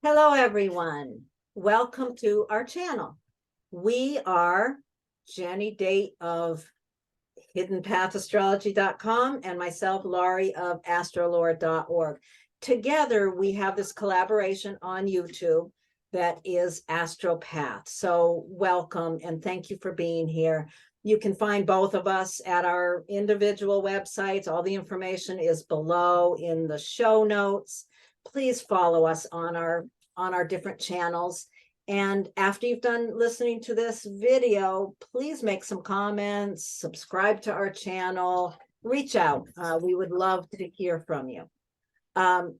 Hello, everyone. Welcome to our channel. We are Jenny Date of hiddenpathastrology.com and myself, Laurie of astrolore.org. Together, we have this collaboration on YouTube that is Astropath. So welcome and thank you for being here. You can find both of us at our individual websites. All the information is below in the show notes. Please follow us on our different channels. And after you've done listening to this video, please make some comments, subscribe to our channel, reach out. We would love to hear from you.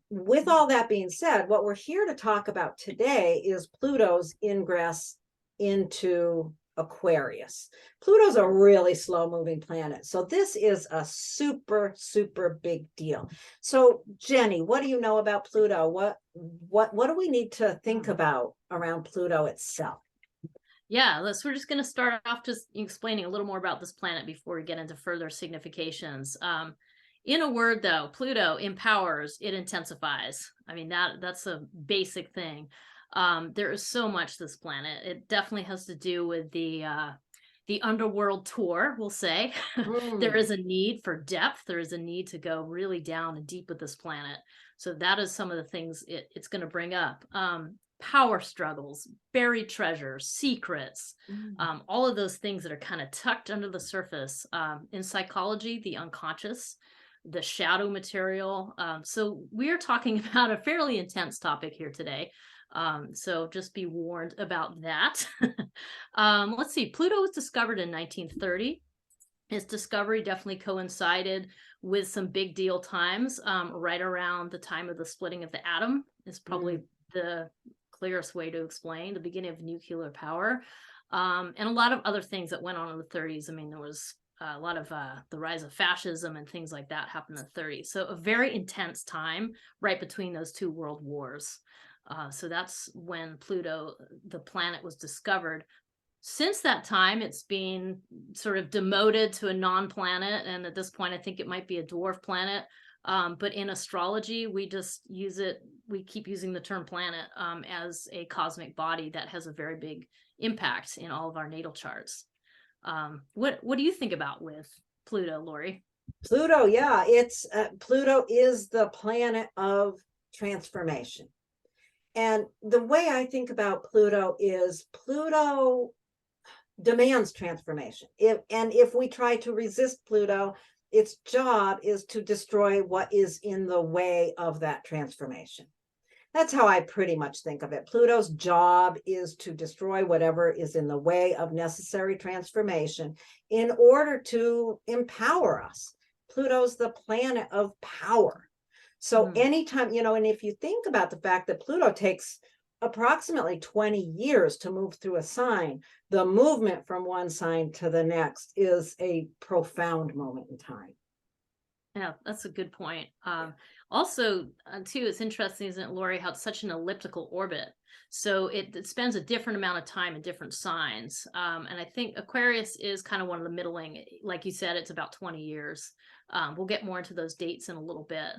With all that being said, what we're here to talk about today is Pluto's ingress into Aquarius. Pluto's a really slow moving planet. So this is a super, super big deal. So Jenny, what do you know about Pluto? What do we need to think about around Pluto itself? Yeah, we're just going to start off just explaining a little more about this planet before we get into further significations. In a word, though, Pluto empowers, it intensifies. I mean, that's a basic thing. There is so much this planet. It definitely has to do with the underworld tour, we'll say. There is a need for depth. There is a need to go really down and deep with this planet. So that is some of the things it's going to bring up. Power struggles, buried treasures, secrets, all of those things that are kind of tucked under the surface. In psychology, the unconscious, the shadow material. So we're talking about a fairly intense topic here today. So just be warned about that. Let's see. Pluto was discovered in 1930. Its discovery definitely coincided with some big deal times, right around the time of the splitting of the atom is probably the clearest way to explain the beginning of nuclear power, and a lot of other things that went on in the 30s. I mean, there was a lot of the rise of fascism and things like that happened in the 30s. So a very intense time right between those two world wars. So that's when Pluto, the planet, was discovered. Since that time, it's been sort of demoted to a non-planet. And at this point, I think it might be a dwarf planet. But in astrology, we just use it. We keep using the term planet as a cosmic body that has a very big impact in all of our natal charts. What do you think about with Pluto, Laurie? Pluto, yeah, Pluto is the planet of transformation. And the way I think about Pluto is Pluto demands transformation. If we try to resist Pluto, its job is to destroy what is in the way of that transformation. That's how I pretty much think of it. Pluto's job is to destroy whatever is in the way of necessary transformation in order to empower us. Pluto's the planet of power. So anytime, and if you think about the fact that Pluto takes approximately 20 years to move through a sign, the movement from one sign to the next is a profound moment in time. Yeah, that's a good point. Also, too, it's interesting, isn't it, Laurie, how it's such an elliptical orbit. So it spends a different amount of time in different signs. And I think Aquarius is kind of one of the middling. Like you said, it's about 20 years. We'll get more into those dates in a little bit.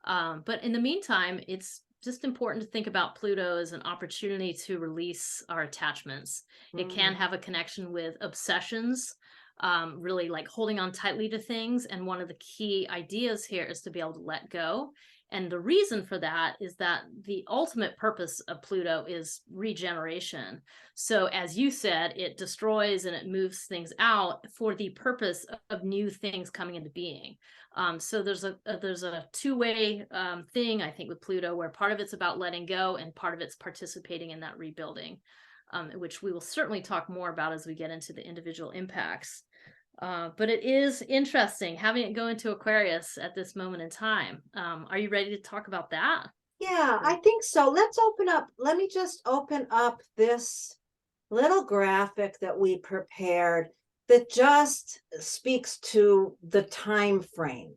But in the meantime, it's just important to think about Pluto as an opportunity to release our attachments. It can have a connection with obsessions, really like holding on tightly to things. And one of the key ideas here is to be able to let go. And the reason for that is that the ultimate purpose of Pluto is regeneration. So as you said, it destroys and it moves things out for the purpose of new things coming into being. So there's a two-way thing, I think, with Pluto, where part of it's about letting go and part of it's participating in that rebuilding, which we will certainly talk more about as we get into the individual impacts. But it is interesting having it go into Aquarius at this moment in time. Are you ready to talk about that? Yeah, I think so. Let me just open up this little graphic that we prepared that just speaks to the time frame.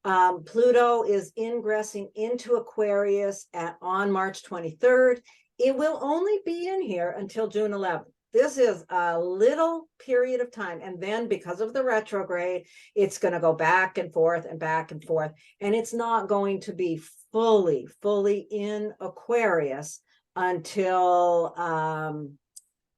Pluto is ingressing into Aquarius on March 23rd. It will only be in here until June 11th. This is a little period of time. And then because of the retrograde, it's going to go back and forth and back and forth. And it's not going to be fully in Aquarius until,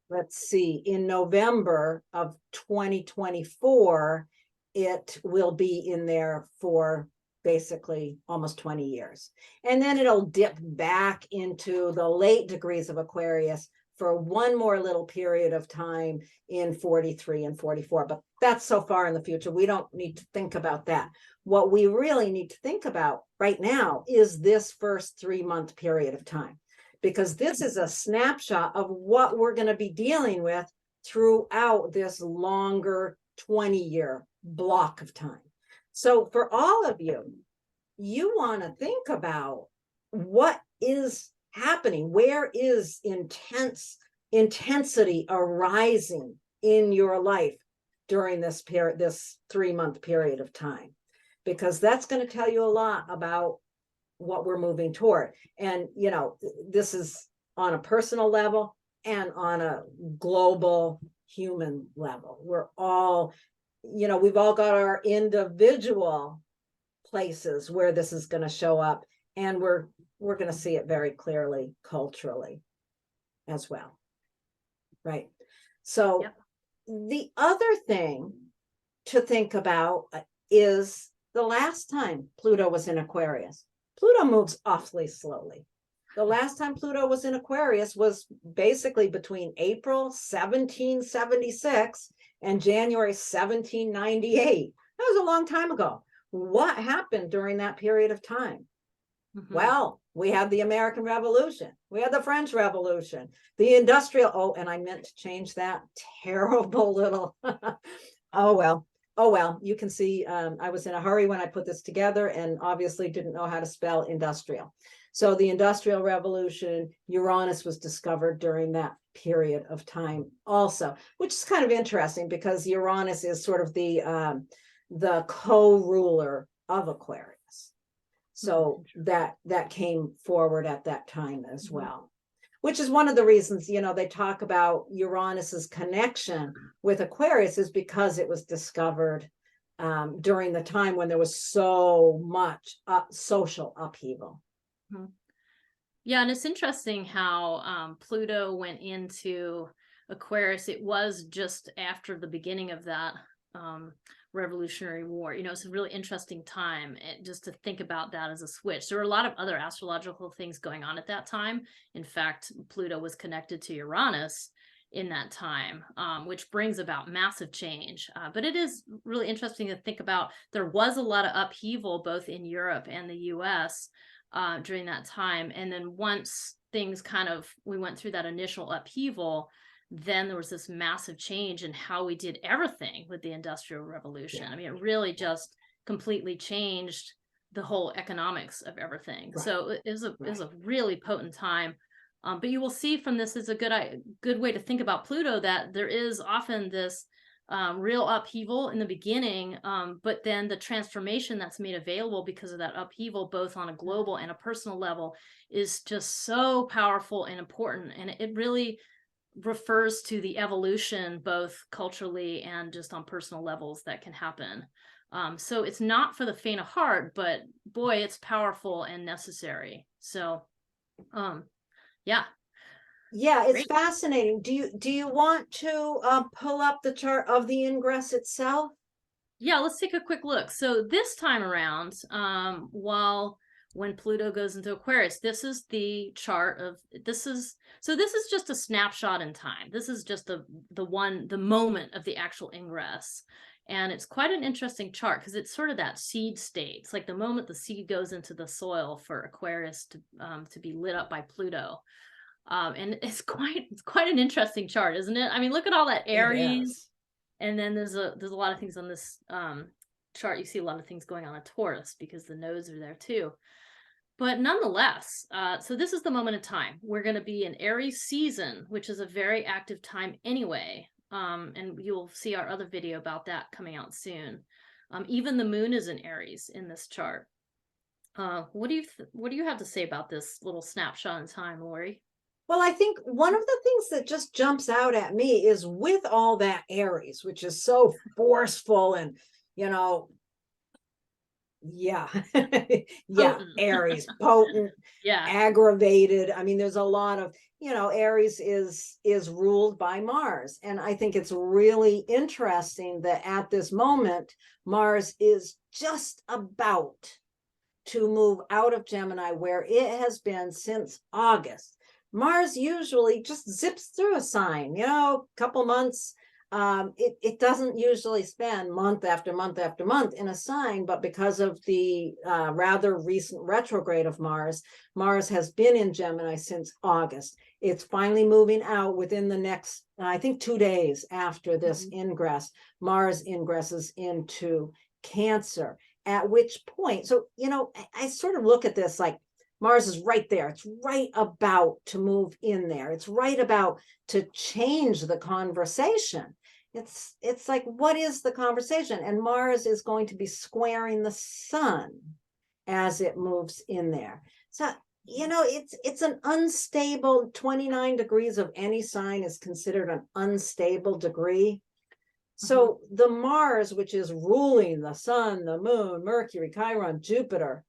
let's see, in November of 2024, it will be in there for basically almost 20 years. And then it'll dip back into the late degrees of Aquarius for one more little period of time in 43 and 44. But that's so far in the future. We don't need to think about that. What we really need to think about right now is this first 3-month period of time, because this is a snapshot of what we're going to be dealing with throughout this longer 20-year block of time. So for all of you, you want to think about what is happening. Where is intensity arising in your life during this period, this 3-month period of time? Because that's going to tell you a lot about what we're moving toward. And, you know, this is on a personal level and on a global human level. We're all, you know, we've all got our individual places where this is going to show up, and we're going to see it very clearly culturally as well. Right. So yep. The other thing to think about is the last time Pluto was in Aquarius. Pluto moves awfully slowly. The last time Pluto was in Aquarius was basically between April 1776 and January 1798. That was a long time ago. What happened during that period of time? Mm-hmm. Well, we had the American Revolution. We had the French Revolution, the industrial. Oh, and I meant to change that terrible little. Oh, well. Oh, well, you can see I was in a hurry when I put this together and obviously didn't know how to spell industrial. So the Industrial Revolution, Uranus was discovered during that period of time also, which is kind of interesting because Uranus is sort of the co-ruler of Aquarius. So that came forward at that time as well, which is one of the reasons, you know, they talk about Uranus's connection with Aquarius is because it was discovered during the time when there was so much social upheaval. Yeah, and it's interesting how Pluto went into Aquarius. It was just after the beginning of that Revolutionary War. You know, it's a really interesting time just to think about that as a switch. There were a lot of other astrological things going on at that time. In fact, Pluto was connected to Uranus in that time, which brings about massive change. But it is really interesting to think about. There was a lot of upheaval both in Europe and the US during that time. And then once things we went through that initial upheaval, then there was this massive change in how we did everything with the Industrial Revolution. Yeah. I mean, it really just completely changed the whole economics of everything. Right. So it was a really potent time. But you will see from this is a good way to think about Pluto, that there is often this real upheaval in the beginning, but then the transformation that's made available because of that upheaval, both on a global and a personal level, is just so powerful and important. And it really refers to the evolution, both culturally and just on personal levels, that can happen. So it's not for the faint of heart, but boy, it's powerful and necessary. So, yeah. Yeah, it's great. Fascinating. Do you want to pull up the chart of the ingress itself? Yeah, let's take a quick look. So this time around, when Pluto goes into Aquarius, this is the chart of this is just a snapshot in time. This is just the moment of the actual ingress. And it's quite an interesting chart because it's sort of that seed state. It's like the moment the seed goes into the soil for Aquarius to be lit up by Pluto. And it's quite an interesting chart, isn't it? I mean, look at all that Aries. And then there's a lot of things on this chart. You see a lot of things going on in Taurus because the nodes are there too. But nonetheless, so this is the moment of time. We're going to be in Aries season, which is a very active time anyway. And you'll see our other video about that coming out soon. Even the moon is in Aries in this chart. What do you have to say about this little snapshot in time, Lori? Well, I think one of the things that just jumps out at me is with all that Aries, which is so forceful and, you know, Yeah. Yeah. Potent. Aries, potent, Yeah. aggravated. I mean, there's a lot of, Aries is ruled by Mars. And I think it's really interesting that at this moment, Mars is just about to move out of Gemini, where it has been since August. Mars usually just zips through a sign, couple months. It doesn't usually spend month after month after month in a sign, but because of the rather recent retrograde of Mars, Mars has been in Gemini since August. It's finally moving out within the next, I think, 2 days after this ingress. Mars ingresses into Cancer, at which point, so, I sort of look at this like Mars is right there. It's right about to move in there. It's right about to change the conversation. It's like, what is the conversation? And Mars is going to be squaring the sun as it moves in there. So, it's an unstable 29 degrees of any sign is considered an unstable degree. So the Mars, which is ruling the sun, the moon, Mercury, Chiron, Jupiter,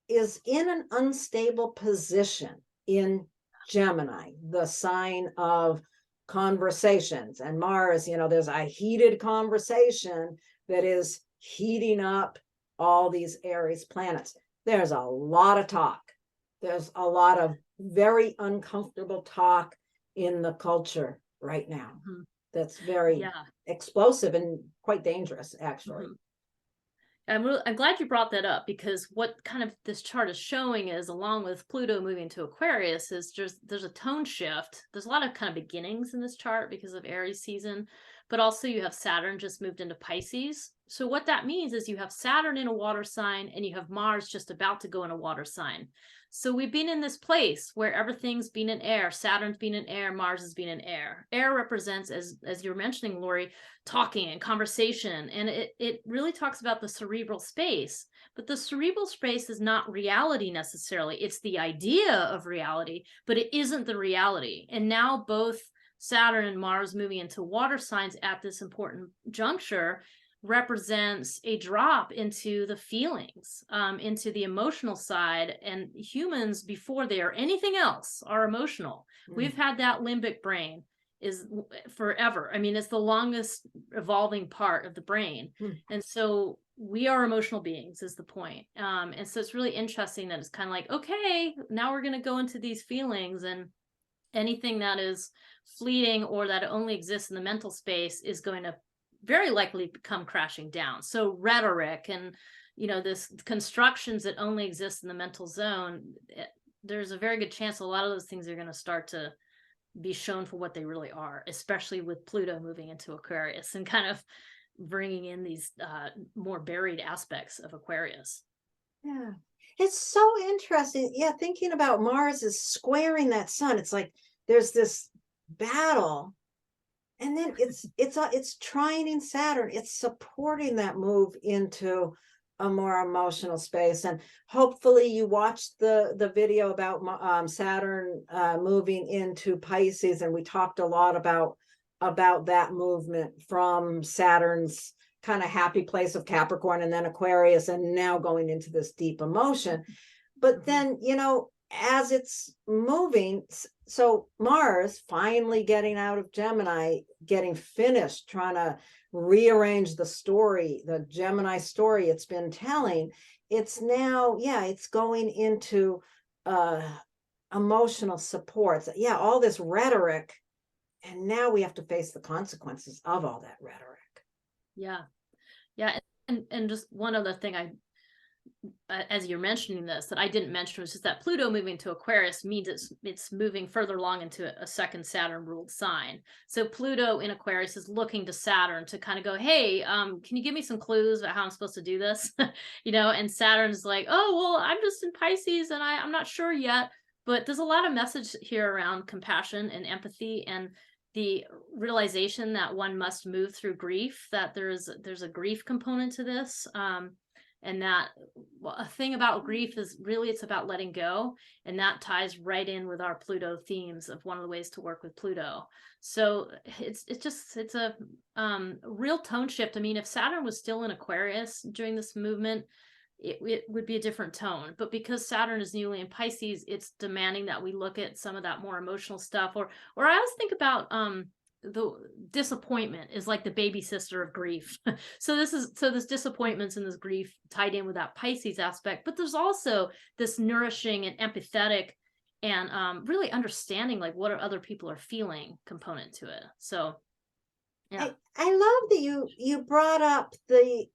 is in an unstable position in Gemini, the sign of conversations. And Mars, there's a heated conversation that is heating up all these Aries planets. There's a lot of talk. There's a lot of very uncomfortable talk in the culture right now. That's very explosive and quite dangerous, actually. I'm glad you brought that up, because what kind of this chart is showing is, along with Pluto moving to Aquarius, is there's a tone shift. There's a lot of kind of beginnings in this chart because of Aries season, but also you have Saturn just moved into Pisces. So what that means is you have Saturn in a water sign and you have Mars just about to go in a water sign. So we've been in this place where everything's been in air. Saturn's been in air, Mars has been in air. Air represents, as you're mentioning, Lori, talking and conversation. And it really talks about the cerebral space. But the cerebral space is not reality necessarily. It's the idea of reality, but it isn't the reality. And now both Saturn and Mars moving into water signs at this important juncture represents a drop into the feelings, into the emotional side. And humans, before they are anything else, are emotional. We've had that limbic brain is forever. I mean, it's the longest evolving part of the brain. And so we are emotional beings is the point. And so it's really interesting that it's kind of like, okay, now we're going to go into these feelings, and anything that is fleeting or that only exists in the mental space is going to very likely come crashing down. So rhetoric and, this constructions that only exist in the mental zone, there's a very good chance a lot of those things are going to start to be shown for what they really are, especially with Pluto moving into Aquarius and kind of bringing in these more buried aspects of Aquarius. Yeah. It's so interesting. Yeah, thinking about Mars is squaring that sun. It's like there's this battle, and then it's trining Saturn. It's supporting that move into a more emotional space. And hopefully you watched the video about Saturn moving into Pisces, and we talked a lot about that movement from Saturn's kind of happy place of Capricorn and then Aquarius, and now going into this deep emotion. But then, as it's moving, so Mars finally getting out of Gemini, getting finished, trying to rearrange the story, the Gemini story it's been telling. It's now, it's going into emotional supports. Yeah, all this rhetoric. And now we have to face the consequences of all that rhetoric. Yeah. And just one other thing as you're mentioning this, that I didn't mention, was just that Pluto moving to Aquarius means it's moving further along into a second Saturn ruled sign. So Pluto in Aquarius is looking to Saturn to kind of go, hey, can you give me some clues about how I'm supposed to do this? And Saturn's like, oh, well, I'm just in Pisces and I'm not sure yet. But there's a lot of message here around compassion and empathy, and the realization that one must move through grief, that there's a grief component to this. And that a thing about grief is really, it's about letting go. And that ties right in with our Pluto themes of one of the ways to work with Pluto. So it's a real tone shift. I mean, if Saturn was still in Aquarius during this movement, it would be a different tone. But because Saturn is newly in Pisces, it's demanding that we look at some of that more emotional stuff. Or I always think about the disappointment is like the baby sister of grief. So this disappointments and this grief tied in with that Pisces aspect. But there's also this nourishing and empathetic and really understanding like what other people are feeling component to it. So yeah. I love that you brought up the,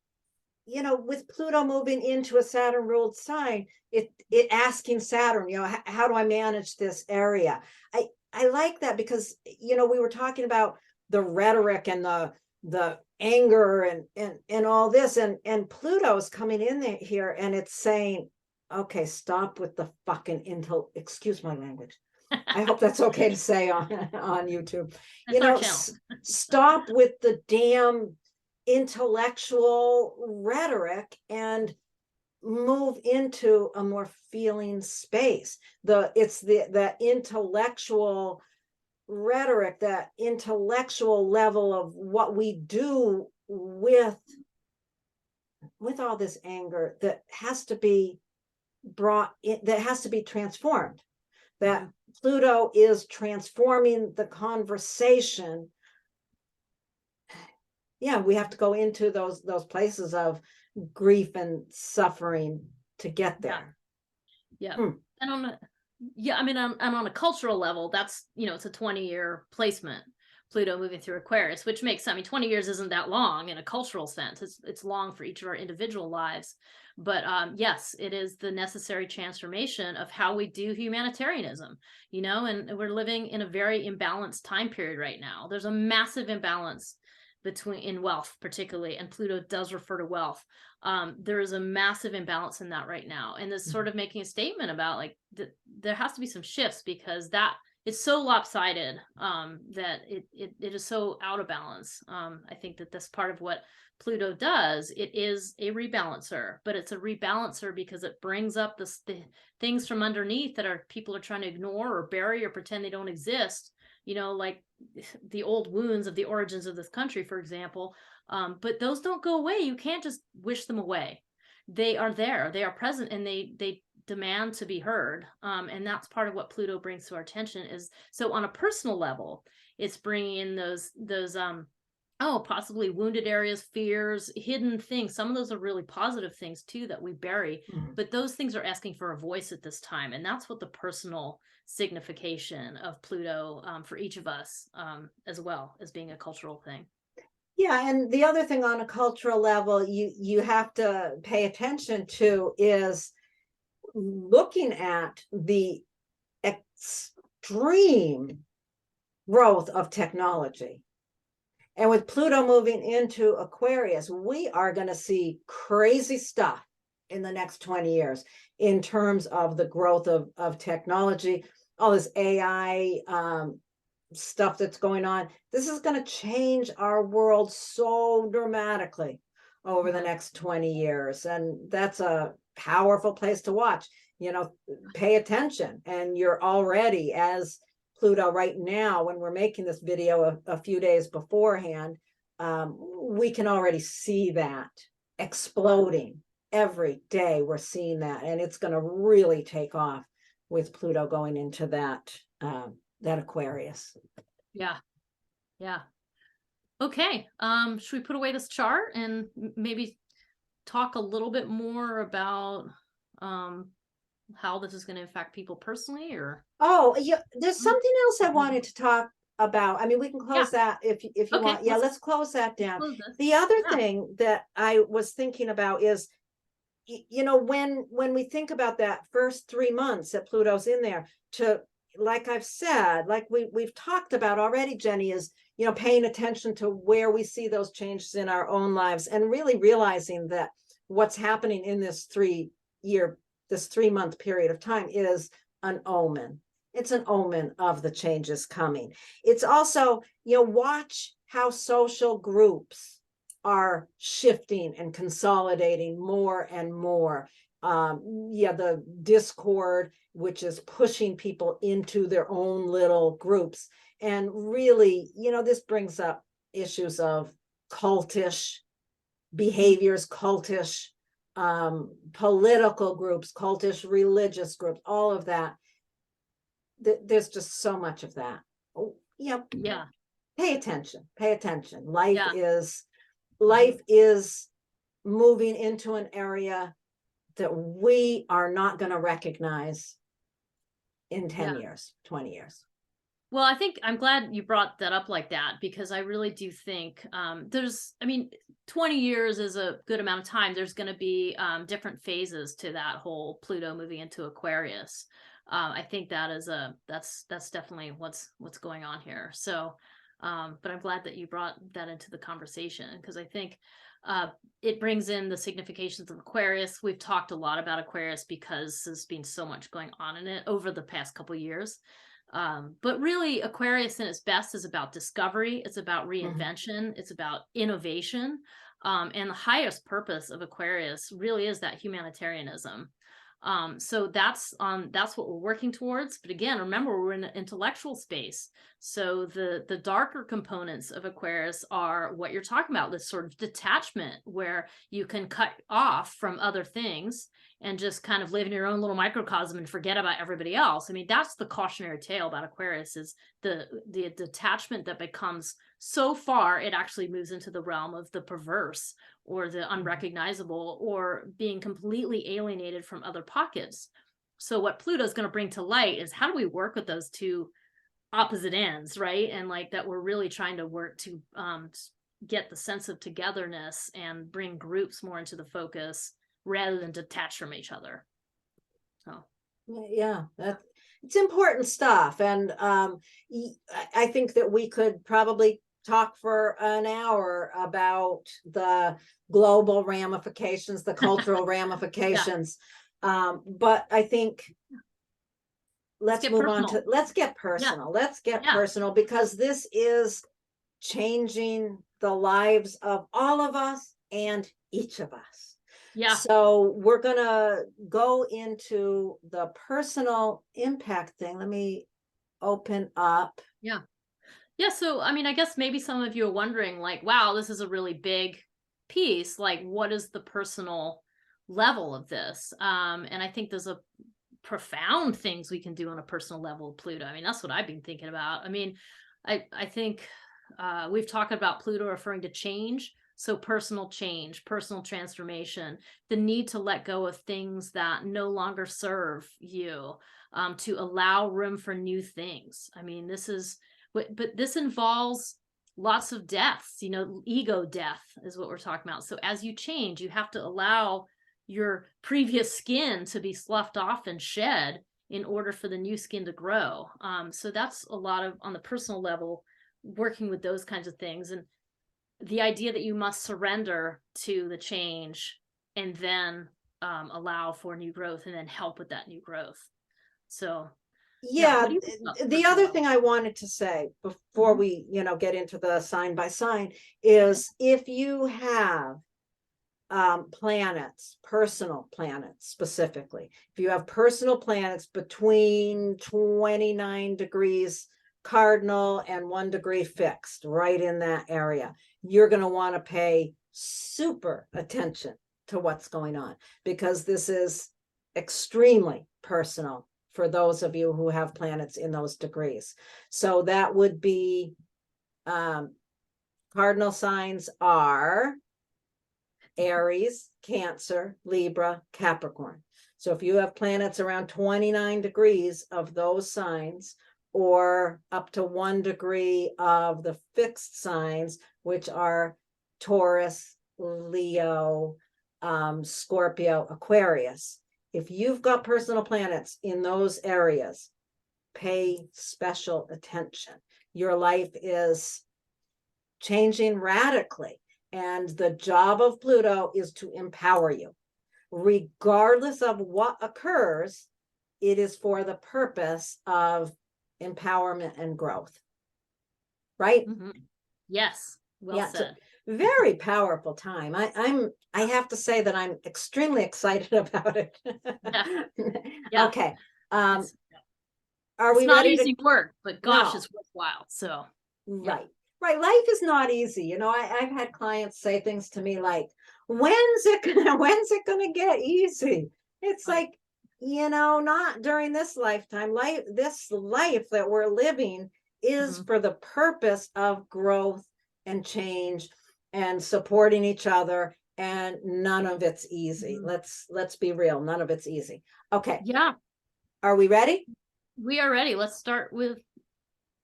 with Pluto moving into a Saturn ruled sign, it asking Saturn, how do I manage this area? I like that because, we were talking about the rhetoric and the anger and all this, and Pluto's coming in here and it's saying, okay, stop with the fucking excuse my language. I hope that's okay to say on YouTube. Stop with the damn intellectual rhetoric and move into a more feeling space. It's the intellectual rhetoric, that intellectual level of what we do with all this anger that has to be brought in, that has to be transformed. That Pluto is transforming the conversation. Yeah, we have to go into those places of grief and suffering to get there. Yeah. And on a cultural level, that's, it's a 20-year placement, Pluto moving through Aquarius, which makes, 20 years isn't that long in a cultural sense. It's long for each of our individual lives. But yes, it is the necessary transformation of how we do humanitarianism, and we're living in a very imbalanced time period right now. There's a massive imbalance in wealth, particularly, and Pluto does refer to wealth. There is a massive imbalance in that right now. And it's sort of making a statement about like there has to be some shifts because that it's so lopsided that it is so out of balance. I think that that's part of what Pluto does. It is a rebalancer, but it's a rebalancer because it brings up the things from underneath that people are trying to ignore or bury or pretend they don't exist, like the old wounds of the origins of this country, for example. But those don't go away. You can't just wish them away. They are there, they are present, and they demand to be heard. And that's part of what Pluto brings to our attention. Is so on a personal level, it's bringing in those possibly wounded areas, fears, hidden things. Some of those are really positive things too that we bury, but those things are asking for a voice at this time. And that's what the personal signification of Pluto for each of us, as well as being a cultural thing. Yeah, and the other thing on a cultural level you have to pay attention to is looking at the extreme growth of technology. And with Pluto moving into Aquarius, we are going to see crazy stuff in the next 20 years in terms of the growth of technology, all this AI stuff that's going on. This is going to change our world so dramatically over the next 20 years. And that's a powerful place to watch. Pay attention. And you're already, as Pluto right now, when we're making this video a few days beforehand, we can already see that exploding every day. We're seeing that, and it's going to really take off with Pluto going into that Aquarius. Yeah. Okay. Should we put away this chart and maybe talk a little bit more about how this is going to affect people personally? Or there's something else I wanted to talk about. We can close that if you want. Yeah, let's close that down. The other thing that I was thinking about is, when we think about that first 3 months that Pluto's in there, to, like I've said, like we've talked about already, Jenny, is paying attention to where we see those changes in our own lives and really realizing that what's happening in this 3-month period of time is an omen. It's an omen of the changes coming. It's also, watch how social groups are shifting and consolidating more and more. The discord, which is pushing people into their own little groups. And really, this brings up issues of cultish behaviors, cultish political groups, cultish religious groups, all of that. There's just so much of that. Oh, yep. Yeah. Pay attention. Pay attention. Life Yeah. is moving into an area that we are not going to recognize in 10 years, 20 years. Well, I think I'm glad you brought that up like that, because I really do think there's, I mean, 20 years is a good amount of time. There's going to be different phases to that whole Pluto moving into Aquarius. I think that is that's definitely what's going on here. So, but I'm glad that you brought that into the conversation, because I think it brings in the significations of Aquarius. We've talked a lot about Aquarius because there's been so much going on in it over the past couple of years. But really, Aquarius in its best is about discovery. It's about reinvention. It's about innovation. And the highest purpose of Aquarius really is that humanitarianism. So that's what we're working towards. But again, remember, we're in an intellectual space. So the darker components of Aquarius are what you're talking about, this sort of detachment where you can cut off from other things and just kind of live in your own little microcosm and forget about everybody else. I mean, that's the cautionary tale about Aquarius, is the detachment that becomes so far, it actually moves into the realm of the perverse or the unrecognizable, or being completely alienated from other pockets. So what Pluto is going to bring to light is, how do we work with those two opposite ends, right? And like that, we're really trying to work to get the sense of togetherness and bring groups more into the focus rather than detach from each other. So yeah, it's important stuff. And I think that we could probably talk for an hour about the global ramifications, the cultural ramifications. But I think let's move on to, let's get personal. Let's get personal, because this is changing the lives of all of us and each of us. Yeah. So we're going to go into the personal impact thing. Let me open up. Yeah. Yeah. So, I mean, I guess maybe some of you are wondering, like, wow, this is a really big piece. Like, what is the personal level of this? And I think there's a profound things we can do on a personal level of Pluto. I mean, that's what I've been thinking about. I mean, I think we've talked about Pluto referring to change. So personal change, personal transformation, the need to let go of things that no longer serve you, to allow room for new things. I mean, this is, but this involves lots of deaths, you know, ego death is what we're talking about. So as you change, you have to allow your previous skin to be sloughed off and shed in order for the new skin to grow. So that's a lot of, on the personal level, working with those kinds of things. And the idea that you must surrender to the change and then allow for new growth and then help with that new growth. So yeah, the other thing I wanted to say before we, you know, get into the sign by sign is, if you have planets, personal planets specifically, if you have personal planets between 29 degrees cardinal and 1 degree fixed, right in that area, you're going to want to pay super attention to what's going on, because this is extremely personal for those of you who have planets in those degrees. So that would be cardinal signs are Aries, Cancer, Libra, Capricorn. So if you have planets around 29 degrees of those signs, or up to 1 degree of the fixed signs, which are Taurus, Leo, Scorpio, Aquarius. If you've got personal planets in those areas, pay special attention. Your life is changing radically, and the job of Pluto is to empower you. Regardless of what occurs, it is for the purpose of empowerment and growth, right? Yes, well said. Very powerful time. I have to say that I'm extremely excited about it. Yeah. Okay. Are we not ready easy work, but gosh, No. it's worthwhile. So right. Life is not easy. You know, I've had clients say things to me like, when's it gonna get easy? It's like, not during this lifetime. This life that we're living is for the purpose of growth and change and supporting each other, and none of it's easy. Let's be real, none of it's easy. Okay. Yeah. Are we ready? We are ready. Let's start with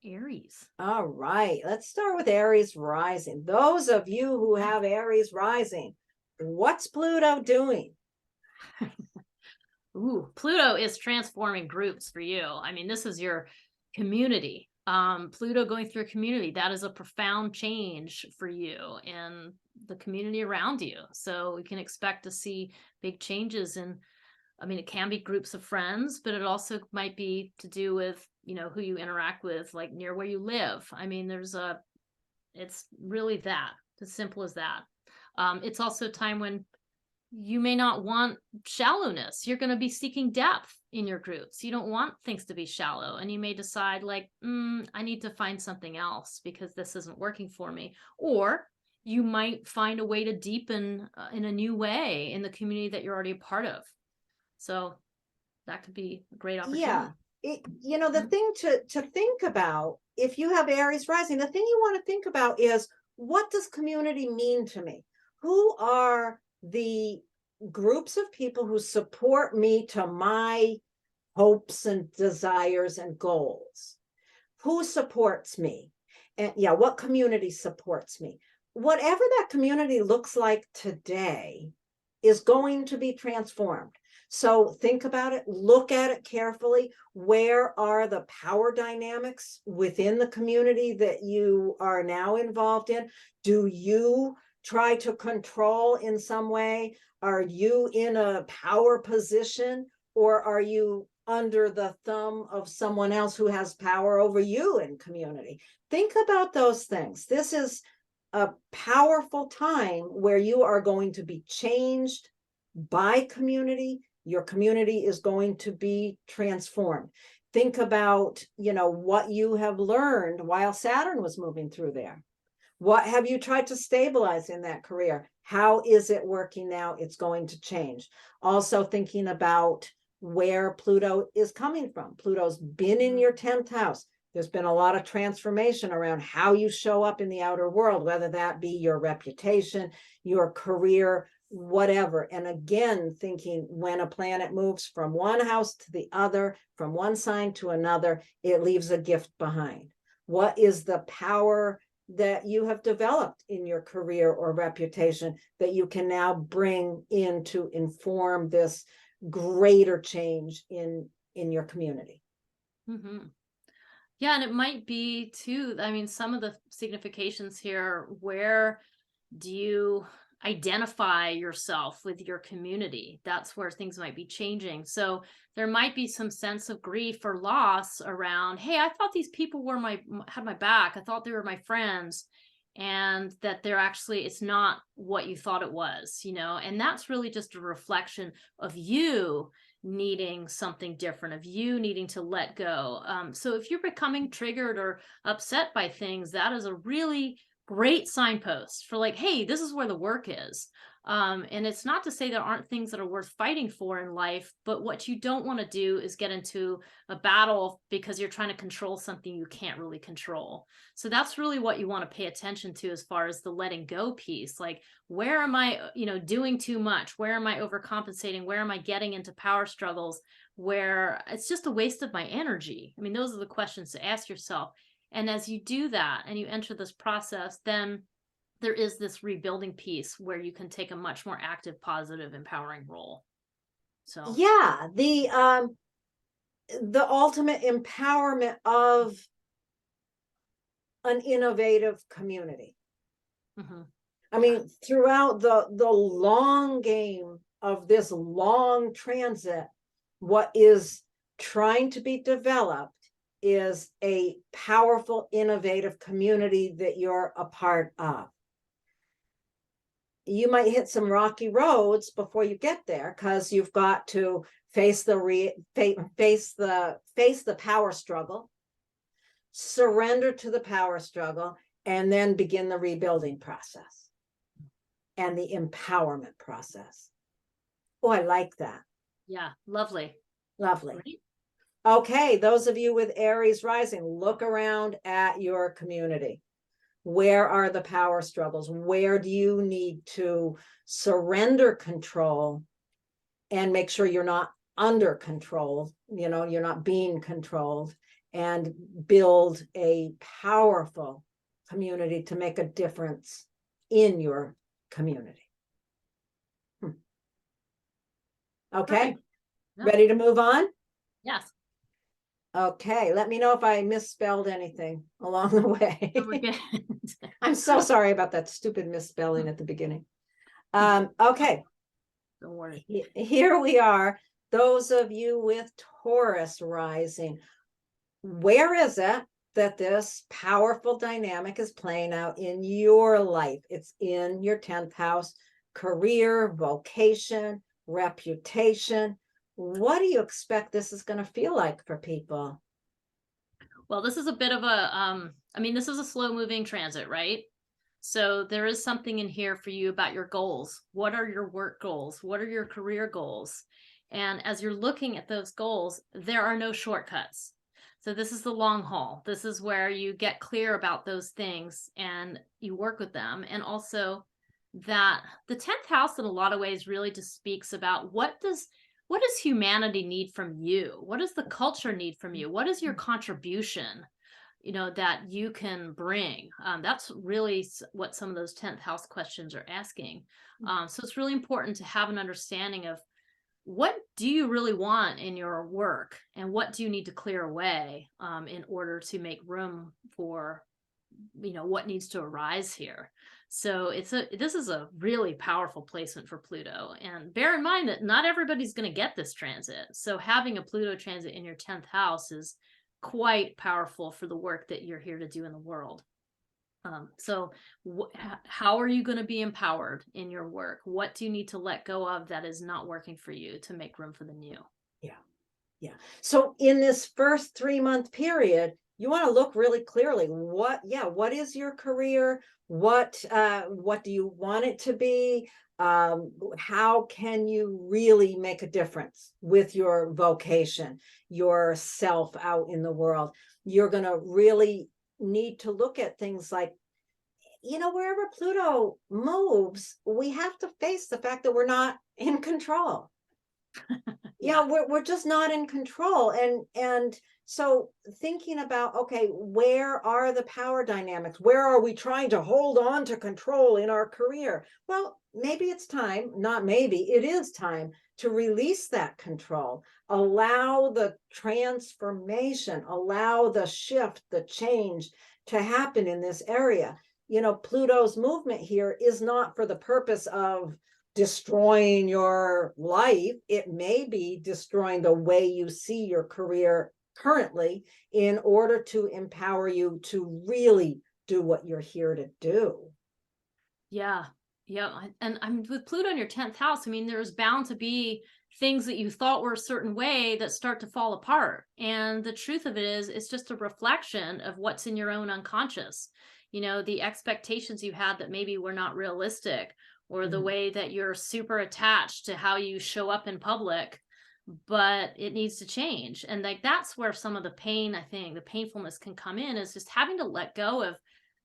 Aries. All right, let's start with Aries rising. Those of you who have Aries rising, what's Pluto doing? Ooh, Pluto is transforming groups for you. I mean, this is your community. Pluto going through a community, that is a profound change for you and the community around you. So we can expect to see big changes in, I mean, it can be groups of friends, but it also might be to do with, who you interact with, like near where you live. I mean, it's really that, as simple as that. It's also a time when you may not want shallowness. You're going to be seeking depth in your groups. You don't want things to be shallow, and you may decide like, I need to find something else because this isn't working for me. Or you might find a way to deepen in a new way in the community that you're already a part of. So that could be a great opportunity. Yeah. The thing to think about, if you have Aries rising, the thing you want to think about is, what does community mean to me? Who are the groups of people who support me to my hopes and desires and goals? Who supports me? And what community supports me? Whatever that community looks like today is going to be transformed. So think about it, look at it carefully. Where are the power dynamics within the community that you are now involved in? Do you try to control in some way? Are you in a power position, or are you under the thumb of someone else who has power over you in community? Think about those things. This is a powerful time where you are going to be changed by community. Your community is going to be transformed. Think about, what you have learned while Saturn was moving through there. What have you tried to stabilize in that career? How is it working now? It's going to change. Also thinking about where Pluto is coming from. Pluto's been in your 10th house. There's been a lot of transformation around how you show up in the outer world, whether that be your reputation, your career, whatever. And again, thinking when a planet moves from one house to the other, from one sign to another, it leaves a gift behind. What is the power that you have developed in your career or reputation that you can now bring in to inform this greater change in your community? Yeah, and it might be too, I mean, some of the significations here, where do you identify yourself with your community? That's where things might be changing. So there might be some sense of grief or loss around, hey, I thought these people had my back. I thought they were my friends, and that they're actually, it's not what you thought it was, and that's really just a reflection of you needing something different, of you needing to let go. So if you're becoming triggered or upset by things, that is a really great signpost for like, hey, this is where the work is. And it's not to say there aren't things that are worth fighting for in life, but what you don't want to do is get into a battle because you're trying to control something you can't really control. So that's really what you want to pay attention to as far as the letting go piece. Like, where am I, doing too much? Where am I overcompensating? Where am I getting into power struggles where it's just a waste of my energy? I mean, those are the questions to ask yourself. And as you do that and you enter this process, then there is this rebuilding piece where you can take a much more active, positive, empowering role. So yeah, the ultimate empowerment of an innovative community. I mean, throughout the long game of this long transit, what is trying to be developed is a powerful, innovative community that you're a part of. You might hit some rocky roads before you get there, because you've got to face the power struggle, surrender to the power struggle, and then begin the rebuilding process. and the empowerment process. Oh, I like that. Yeah, lovely. Lovely. Right? Okay, those of you with Aries rising, look around at your community. Where are the power struggles? Where do you need to surrender control and make sure you're not under control, you're not being controlled, and build a powerful community to make a difference in your community? Okay, Yeah. ready to move on? Yes. Okay, let me know if I misspelled anything along the way. We're good. I'm so sorry about that stupid misspelling at the beginning. Okay, Don't worry. here we are. Those of you with Taurus rising, where is it that this powerful dynamic is playing out in your life? It's in your 10th house, career, vocation, reputation. What do you expect this is going to feel like for people? Well, this is a bit of a, I mean, this is a slow moving transit, right? So there is something in here for you about your goals. What are your work goals? What are your career goals? And as you're looking at those goals, there are no shortcuts. So this is the long haul. This is where you get clear about those things and you work with them. And also that the 10th house in a lot of ways really just speaks about what does humanity need from you? What does the culture need from you? What is your contribution, that you can bring? That's really what some of those 10th house questions are asking. So it's really important to have an understanding of what do you really want in your work and what do you need to clear away in order to make room for what needs to arise here. So this is a really powerful placement for Pluto, and bear in mind that not everybody's going to get this transit. So having a Pluto transit in your 10th house is quite powerful for the work that you're here to do in the world. So how are you going to be empowered in your work? What do you need to let go of that is not working for you to make room for the new? Yeah. So in this first 3-month period, you want to look really clearly. What is your career? What do you want it to be? How can you really make a difference with your vocation, yourself out in the world? You're going to really need to look at things like, wherever Pluto moves, we have to face the fact that we're not in control. Yeah, we're just not in control. And so thinking about, okay, where are the power dynamics? Where are we trying to hold on to control in our career? Well, maybe it's time, not maybe, it is time to release that control, allow the transformation, allow the shift, the change to happen in this area. Pluto's movement here is not for the purpose of destroying your life. It may be destroying the way you see your career currently in order to empower you to really do what you're here to do. Yeah. And I'm with Pluto in your 10th house. I mean, there's bound to be things that you thought were a certain way that start to fall apart. And the truth of it is, it's just a reflection of what's in your own unconscious. The expectations you had that maybe were not realistic, or the way that you're super attached to how you show up in public, but it needs to change. And that's where some of the pain, I think, the painfulness can come in, is just having to let go of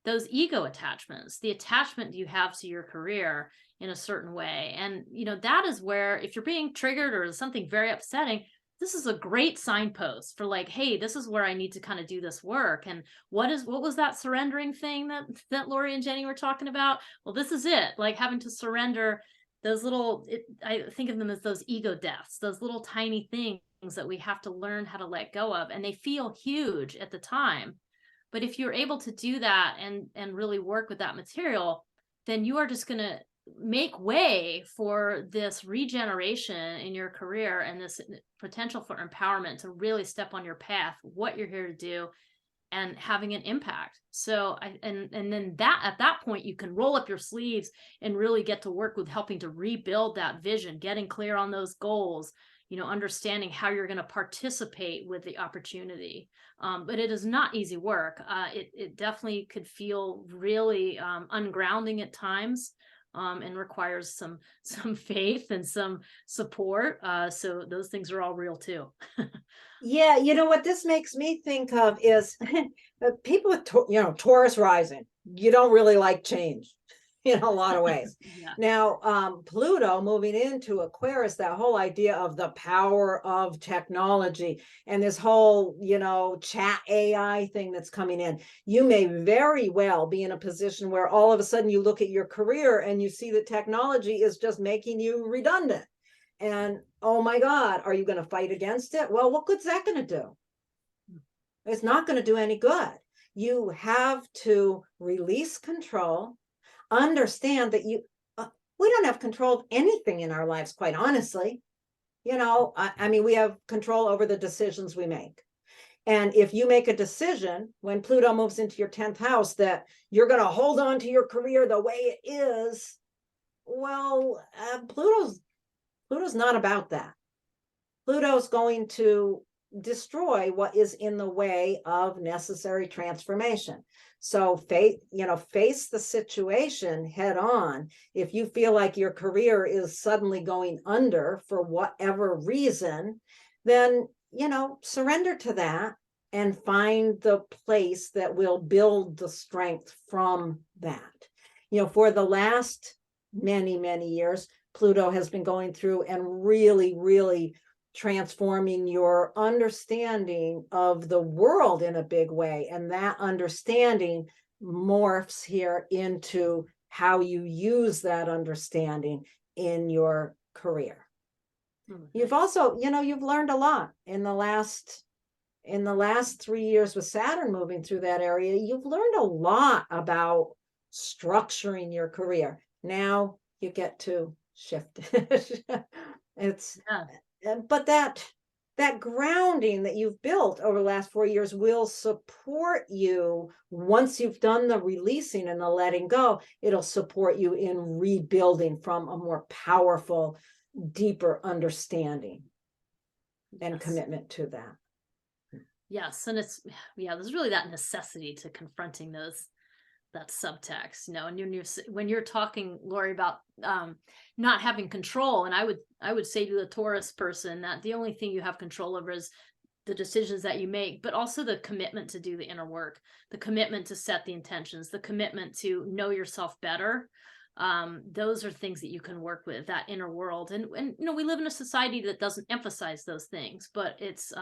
those ego attachments, the attachment you have to your career in a certain way. And, that is where, if you're being triggered or something very upsetting, this is a great signpost for hey, this is where I need to kind of do this work. And what was that surrendering thing that Lori and Jenny were talking about? Well, this is it, having to surrender those I think of them as those ego deaths, those little tiny things that we have to learn how to let go of. And they feel huge at the time. But if you're able to do that and really work with that material, then you are just going to make way for this regeneration in your career and this potential for empowerment to really step on your path, what you're here to do, and having an impact. So and then at that point, you can roll up your sleeves and really get to work with helping to rebuild that vision, getting clear on those goals, understanding how you're going to participate with the opportunity. But it is not easy work. It definitely could feel really ungrounding at times. and requires some faith and some support. So those things are all real too. Yeah, you know what this makes me think of is people with Taurus rising. You don't really like change in a lot of ways. Yeah. Now, Pluto moving into Aquarius, that whole idea of the power of technology and this whole, chat AI thing that's coming in, you may very well be in a position where all of a sudden you look at your career and you see that technology is just making you redundant. And oh my God, are you going to fight against it? Well, what good's that going to do? It's not going to do any good. You have to release control, understand that we don't have control of anything in our lives, quite honestly. I mean, we have control over the decisions we make. And if you make a decision when Pluto moves into your 10th house that you're going to hold on to your career the way it is, well, Pluto's not about that. Pluto's going to destroy what is in the way of necessary transformation. So face the situation head on. If you feel like your career is suddenly going under for whatever reason, then, surrender to that and find the place that will build the strength from that. For the last many, many years, Pluto has been going through and really, really transforming your understanding of the world in a big way. And that understanding morphs here into how you use that understanding in your career. You've also, you've learned a lot in the last 3 years with Saturn moving through that area. You've learned a lot about structuring your career. Now you get to shift it. But that grounding that you've built over the last 4 years will support you once you've done the releasing and the letting go. It'll support you in rebuilding from a more powerful, deeper understanding and commitment to that. Yes, and there's really that necessity to confronting that subtext, and when you're talking, Lori, about not having control, and I would say to the Taurus person that the only thing you have control over is the decisions that you make, but also the commitment to do the inner work, the commitment to set the intentions, the commitment to know yourself better. Those are things that you can work with, that inner world. And we live in a society that doesn't emphasize those things, but it's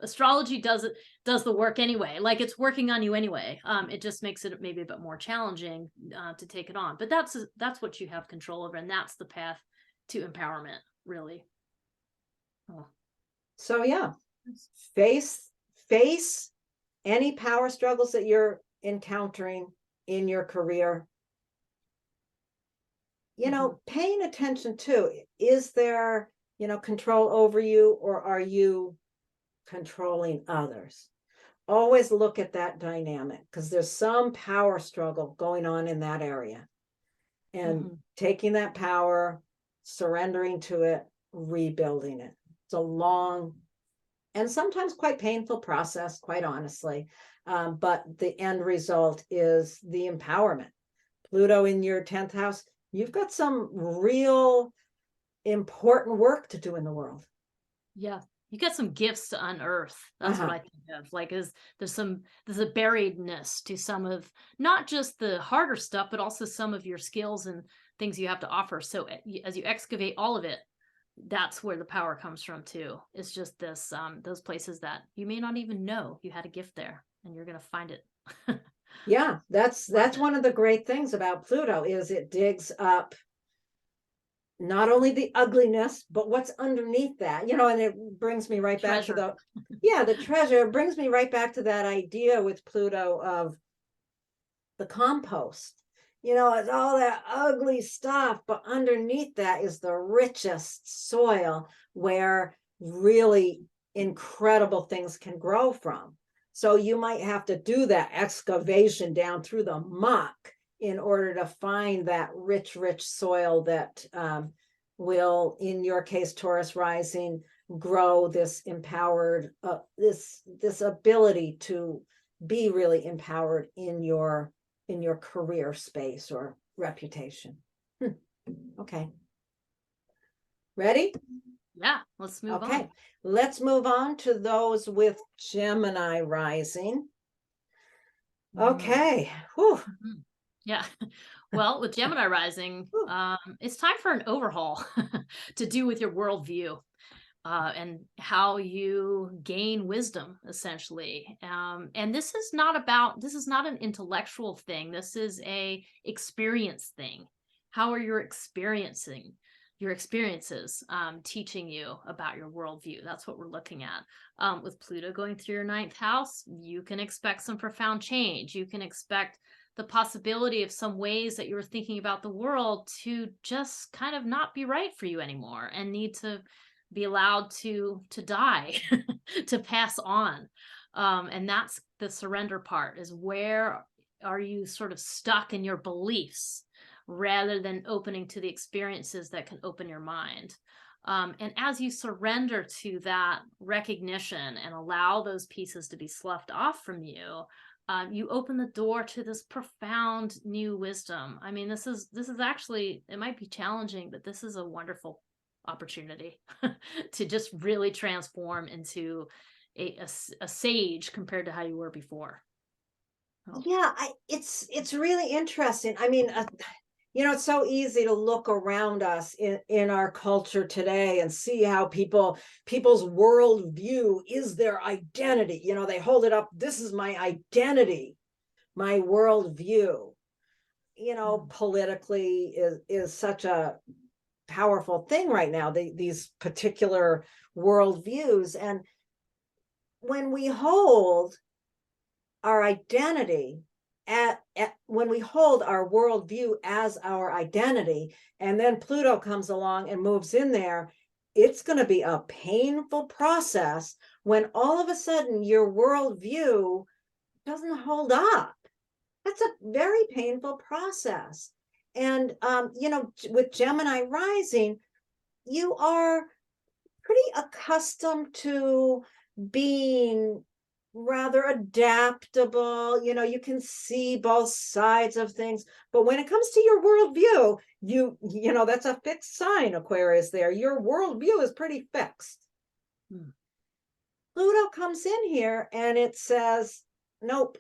astrology does the work anyway. Like, it's working on you anyway. It just makes it maybe a bit more challenging to take it on. But that's what you have control over, and that's the path to empowerment, really. Oh. So yeah, face any power struggles that you're encountering in your career. Paying attention to, is there, control over you, or are you controlling others? Always look at that dynamic, because there's some power struggle going on in that area. And taking that power, surrendering to it, rebuilding it. It's a long and sometimes quite painful process, quite honestly. But the end result is the empowerment. Pluto in your 10th house, you've got some real important work to do in the world. Yeah, you got some gifts to unearth. That's what I think of. Like, there's a buriedness to some of, not just the harder stuff, but also some of your skills and things you have to offer. So as you excavate all of it, that's where the power comes from too. It's just those places that you may not even know you had a gift there, and you're going to find it. Yeah, that's one of the great things about Pluto, is it digs up not only the ugliness, but what's underneath that, and it brings me right back to the treasure. It brings me right back to that idea with Pluto of the compost. It's all that ugly stuff, but underneath that is the richest soil where really incredible things can grow from. So you might have to do that excavation down through the muck in order to find that rich soil that will, in your case, Taurus rising, grow this empowered, this ability to be really empowered in your career space or reputation. Okay. Ready? Yeah, let's move Okay. on. Let's move on to those with Gemini rising. Okay. Whew. Mhm. Yeah. Well, with Gemini rising, Whew. it's time for an overhaul to do with your worldview. And how you gain wisdom, essentially. And this is not an intellectual thing. This is a experience thing. How are your experiences teaching you about your worldview? That's what we're looking at. With Pluto going through your ninth house, you can expect some profound change. You can expect the possibility of some ways that you were thinking about the world to just kind of not be right for you anymore and need to be allowed to die, to pass on. And that's the surrender part, is where are you sort of stuck in your beliefs rather than opening to the experiences that can open your mind. And as you surrender to that recognition and allow those pieces to be sloughed off from you, you open the door to this profound new wisdom. I mean, this is actually, it might be challenging, but this is a wonderful opportunity to just really transform into a sage compared to how you were before. Oh. Yeah, it's really interesting. I mean, it's so easy to look around us in our culture today and see how people's worldview is their identity. They hold it up. This is my identity, my worldview. Politically is such a powerful thing right now, these particular worldviews. And when we hold our identity when we hold our worldview as our identity, and then Pluto comes along and moves in there, it's going to be a painful process when all of a sudden your worldview doesn't hold up. That's a very painful process. And, with Gemini rising, you are pretty accustomed to being rather adaptable. You can see both sides of things. But when it comes to your worldview, that's a fixed sign, Aquarius there. Your worldview is pretty fixed. Pluto comes in here and it says, nope,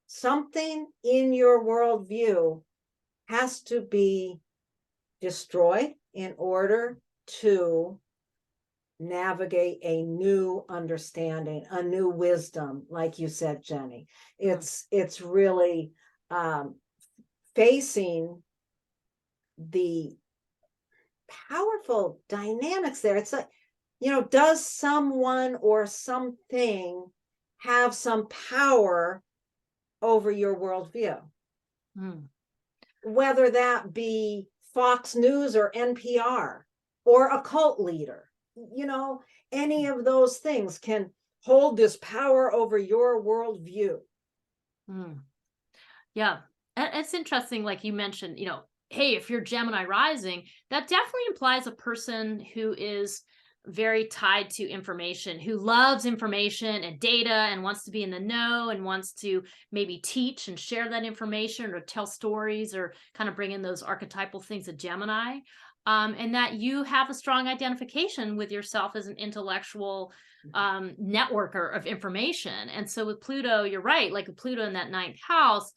something in your worldview has to be destroyed in order to navigate a new understanding, a new wisdom, like you said, Jenny. It's really facing the powerful dynamics there. It's like, does someone or something have some power over your worldview? Whether that be Fox News or NPR or a cult leader, any of those things can hold this power over your worldview. Yeah, it's interesting. Like you mentioned, hey, if you're Gemini rising, that definitely implies a person who is very tied to information, who loves information and data and wants to be in the know and wants to maybe teach and share that information or tell stories or kind of bring in those archetypal things of Gemini. And that you have a strong identification with yourself as an intellectual networker of information. And so with Pluto, you're right, like with Pluto in that ninth house,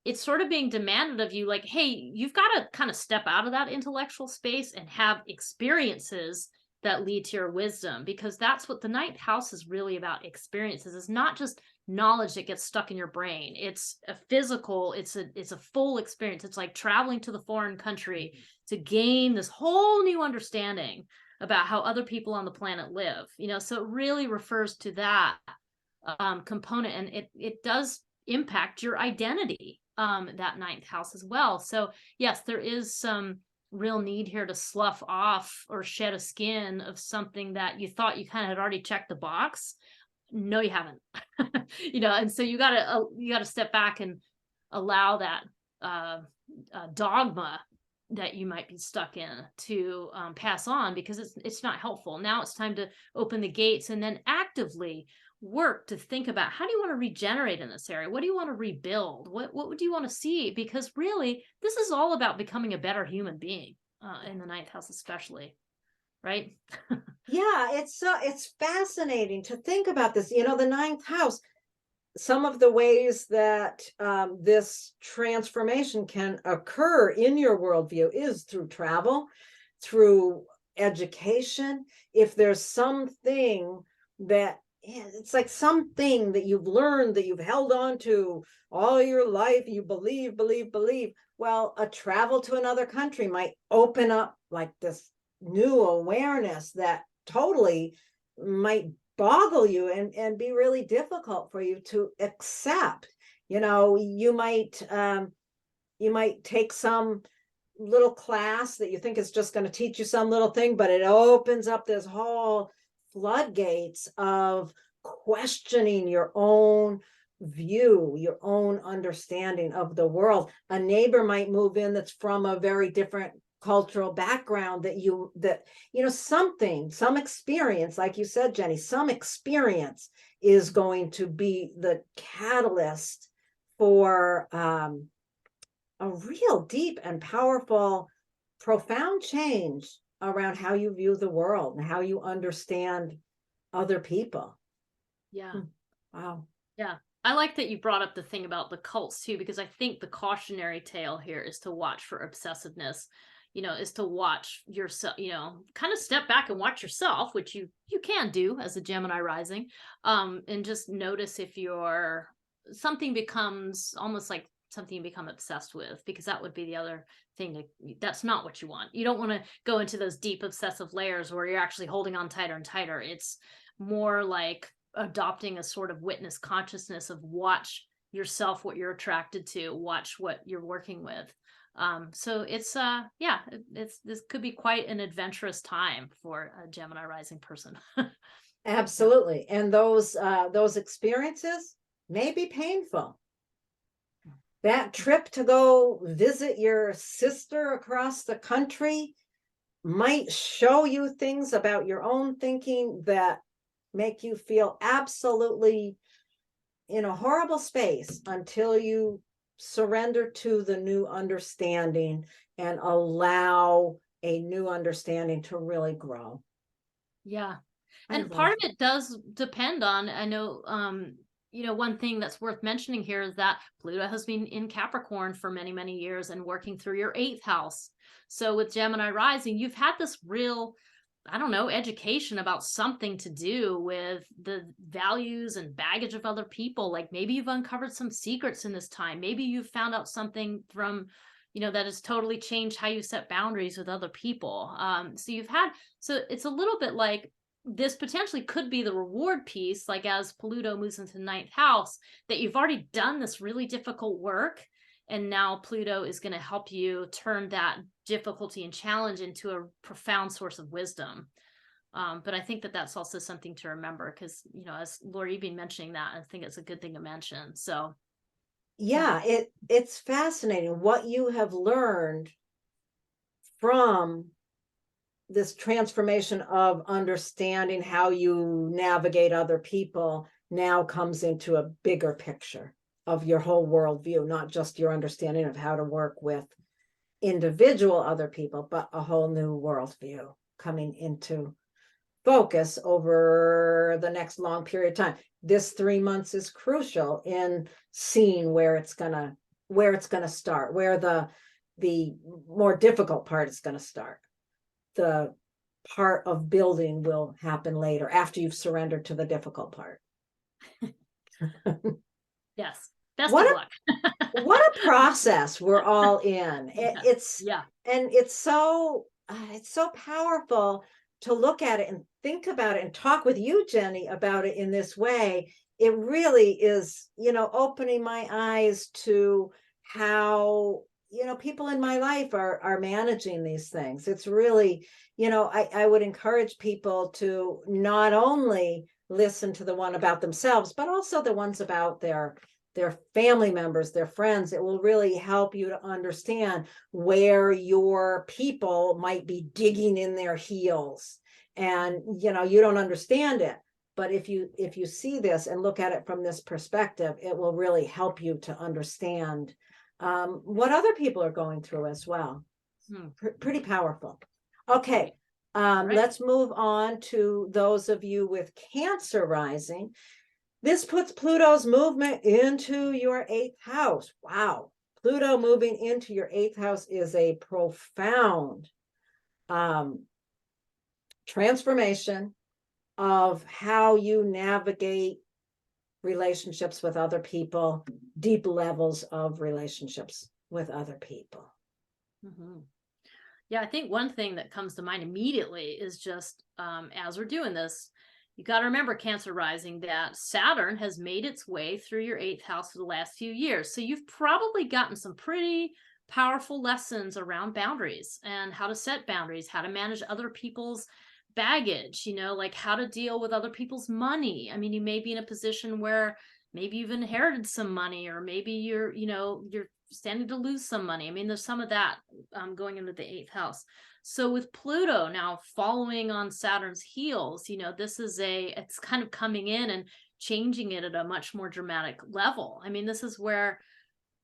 it's sort of being demanded of you, like, hey, you've got to kind of step out of that intellectual space and have experiences that lead to your wisdom, because that's what the ninth house is really about. Experiences. It's not just knowledge that gets stuck in your brain. It's a physical, it's a full experience. It's like traveling to the foreign country to gain this whole new understanding about how other people on the planet live. So it really refers to that component, and it does impact your identity, that ninth house as well. So yes, there is some real need here to slough off or shed a skin of something that you thought you kind of had already checked the box. No, you haven't. And so you gotta step back and allow that dogma that you might be stuck in to pass on, because it's not helpful. Now it's time to open the gates and then actively work to think about, how do you want to regenerate in this area? What do you want to rebuild? What would you want to see? Because really, this is all about becoming a better human being, in the ninth house especially, right? Yeah, it's fascinating to think about this. The ninth house, some of the ways that this transformation can occur in your worldview is through travel, through education. If there's something that it's like something that you've learned that you've held on to all your life, you believe. Well, a travel to another country might open up like this new awareness that totally might boggle you and be really difficult for you to accept. You might take some little class that you think is just going to teach you some little thing, but it opens up this whole floodgates of questioning your own view, your own understanding of the world. A neighbor might move in that's from a very different cultural background some experience, like you said, Jenny, some experience is going to be the catalyst for a real deep and powerful, profound change around how you view the world and how you understand other people. Yeah. Wow. Yeah. I like that you brought up the thing about the cults too, because I think the cautionary tale here is to watch for obsessiveness, is to watch yourself, kind of step back and watch yourself, which you can do as a Gemini rising, and just notice if something becomes almost like something you become obsessed with, because that would be the other thing. That's not what you want. You don't want to go into those deep obsessive layers where you're actually holding on tighter and tighter. It's more like adopting a sort of witness consciousness of watch yourself, what you're attracted to, watch what you're working with. So it's this could be quite an adventurous time for a Gemini rising person. Absolutely. And those experiences may be painful. That trip to go visit your sister across the country might show you things about your own thinking that make you feel absolutely in a horrible space until you surrender to the new understanding and allow a new understanding to really grow. Yeah. And part of it does depend on, I know, one thing that's worth mentioning here is that Pluto has been in Capricorn for many, many years and working through your 8th house. So with Gemini rising, you've had this real, I don't know, education about something to do with the values and baggage of other people. Like maybe you've uncovered some secrets in this time. Maybe you've found out something from, that has totally changed how you set boundaries with other people. So it's a little bit like this potentially could be the reward piece, like as Pluto moves into 9th house, that you've already done this really difficult work. And now Pluto is going to help you turn that difficulty and challenge into a profound source of wisdom. But I think that that's also something to remember because, as Lori, you've been mentioning that, I think it's a good thing to mention. So, yeah, it's fascinating what you have learned from this transformation of understanding how you navigate other people now comes into a bigger picture of your whole worldview, not just your understanding of how to work with individual other people, but a whole new worldview coming into focus over the next long period of time. This 3 months is crucial in seeing where it's gonna start, where the more difficult part is gonna start. The part of building will happen later after you've surrendered to the difficult part. Yes. Best of luck. What a process we're all in. It's so powerful to look at it and think about it and talk with you, Jenny, about it in this way. It really is, opening my eyes to how people in my life are managing these things. It's really, I would encourage people to not only listen to the one about themselves, but also the ones about their family members, their friends. It will really help you to understand where your people might be digging in their heels. And, you don't understand it, But if you see this and look at it from this perspective, it will really help you to understand what other people are going through as well. Pretty powerful. Okay, right. Let's move on to those of you with Cancer rising. This puts Pluto's movement into your 8th house. Wow. Pluto moving into your 8th house is a profound transformation of how you navigate relationships with other people, deep levels of relationships with other people. Yeah, I think one thing that comes to mind immediately is just as we're doing this, you got to remember, Cancer rising, that Saturn has made its way through your 8th house for the last few years. So you've probably gotten some pretty powerful lessons around boundaries and how to set boundaries, how to manage other people's baggage, you know, like how to deal with other people's money. I mean, you may be in a position where maybe you've inherited some money, or maybe you're standing to lose some money. I mean, there's some of that going into the 8th house. So with Pluto now following on Saturn's heels, you know, it's kind of coming in and changing it at a much more dramatic level. I mean, this is where,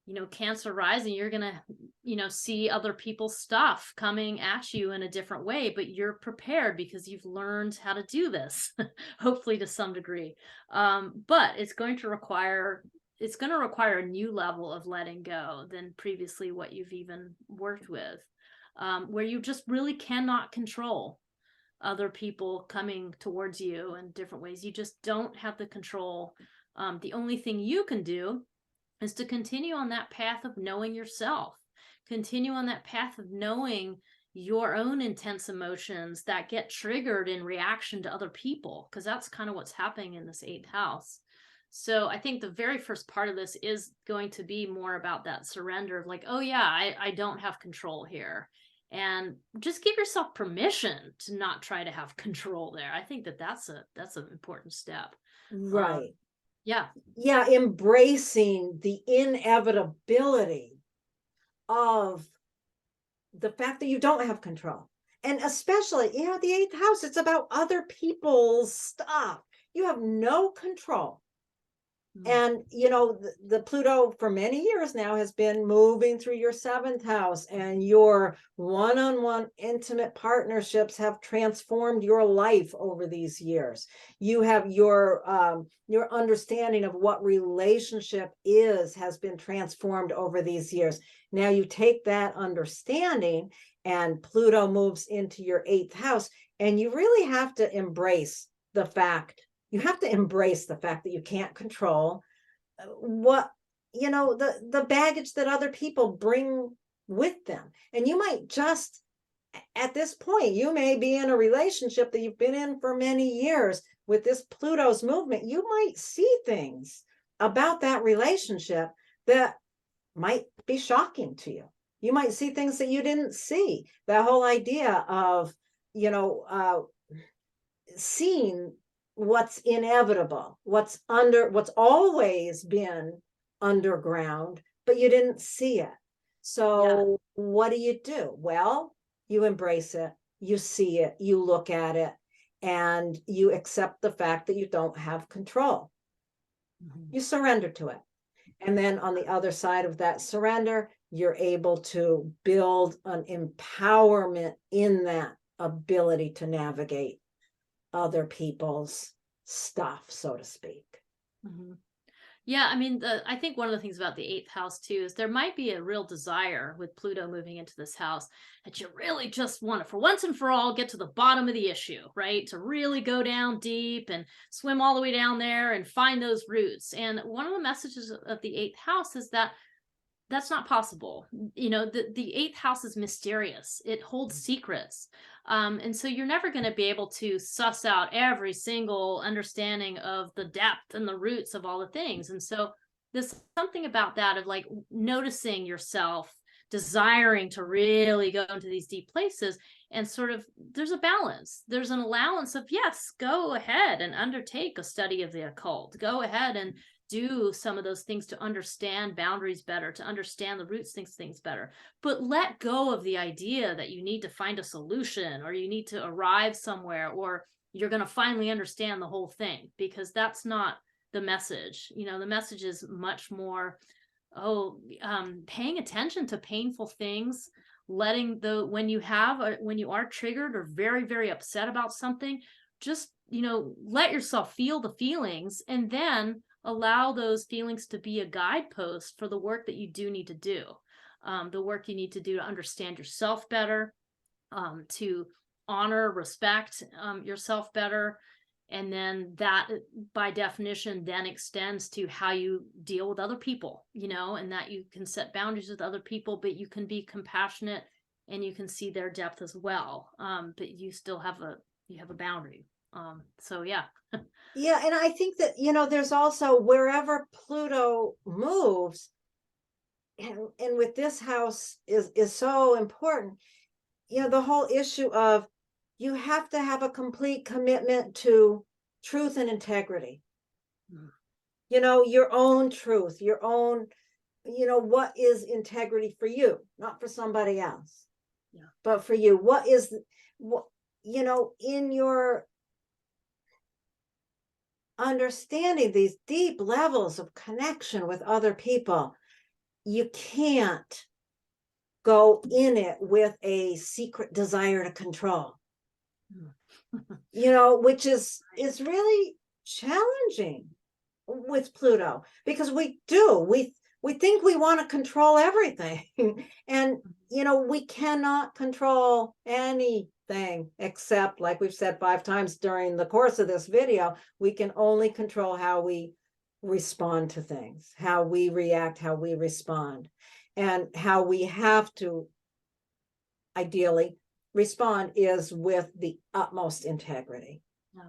you know, Cancer rising, you're going to, you know, see other people's stuff coming at you in a different way, but you're prepared because you've learned how to do this, hopefully to some degree. But it's going to require a new level of letting go than previously what you've even worked with, where you just really cannot control other people coming towards you in different ways. You just don't have the control. The only thing you can do is to continue on that path of knowing yourself, continue on that path of knowing your own intense emotions that get triggered in reaction to other people, because that's kind of what's happening in this 8th house. So I think the very first part of this is going to be more about that surrender of like, oh yeah, I don't have control here. And just give yourself permission to not try to have control there. I think that's an important step. Right. Yeah. Yeah, embracing the inevitability of the fact that you don't have control. And especially, you know, the 8th house, it's about other people's stuff. You have no control. And, you know, the Pluto for many years now has been moving through your 7th house, and your one-on-one intimate partnerships have transformed your life over these years. You have your understanding of what relationship has been transformed over these years. Now you take that understanding and Pluto moves into your 8th house, and you really have to embrace the fact that you can't control what, you know, the baggage that other people bring with them. And you might just, at this point, you may be in a relationship that you've been in for many years. With this Pluto's movement, you might see things about that relationship that might be shocking to you. You might see things that you didn't see. That whole idea of, you know, seeing what's inevitable, what's always been underground, but you didn't see it. So what do? Well, you embrace it, you see it, you look at it, and you accept the fact that you don't have control. You surrender to it. And then on the other side of that surrender, you're able to build an empowerment in that ability to navigate other people's stuff, so to speak. Yeah, I mean, I think one of the things about the 8th house too is there might be a real desire with Pluto moving into this house that you really just want to, for once and for all, get to the bottom of the issue, right? To really go down deep and swim all the way down there and find those roots. And one of the messages of the 8th house is that that's not possible. You know, the 8th house is mysterious. It holds secrets. And so you're never going to be able to suss out every single understanding of the depth and the roots of all the things. And so there's something about that of like noticing yourself, desiring to really go into these deep places, and sort of there's a balance. There's an allowance of, yes, go ahead and undertake a study of the occult. Go ahead and do some of those things to understand boundaries better, to understand the roots things better. But let go of the idea that you need to find a solution, or you need to arrive somewhere, or you're going to finally understand the whole thing, because that's not the message. You know, the message is much more, paying attention to painful things, letting when you are triggered or very, very upset about something, just, you know, let yourself feel the feelings, and then allow those feelings to be a guidepost for the work that you do need to do. The work you need to do to understand yourself better, to honor, respect yourself better. And then that, by definition, then extends to how you deal with other people, you know, and that you can set boundaries with other people, but you can be compassionate and you can see their depth as well. But you still have a boundary. So yeah. Yeah, and I think that, you know, there's also, wherever Pluto moves, and with this house is so important, you know, the whole issue of, you have to have a complete commitment to truth and integrity. You know, your own truth, your own, you know, what is integrity for you, not for somebody else. Yeah. But for you, what is, what, you know, in your understanding these deep levels of connection with other people, you can't go in it with a secret desire to control. You know, which is really challenging with Pluto, because we think we want to control everything. And, you know, we cannot control anything except, like we've said 5 times during the course of this video, we can only control how we respond to things, how we react, how we respond, and how we have to ideally respond is with the utmost integrity. Yeah.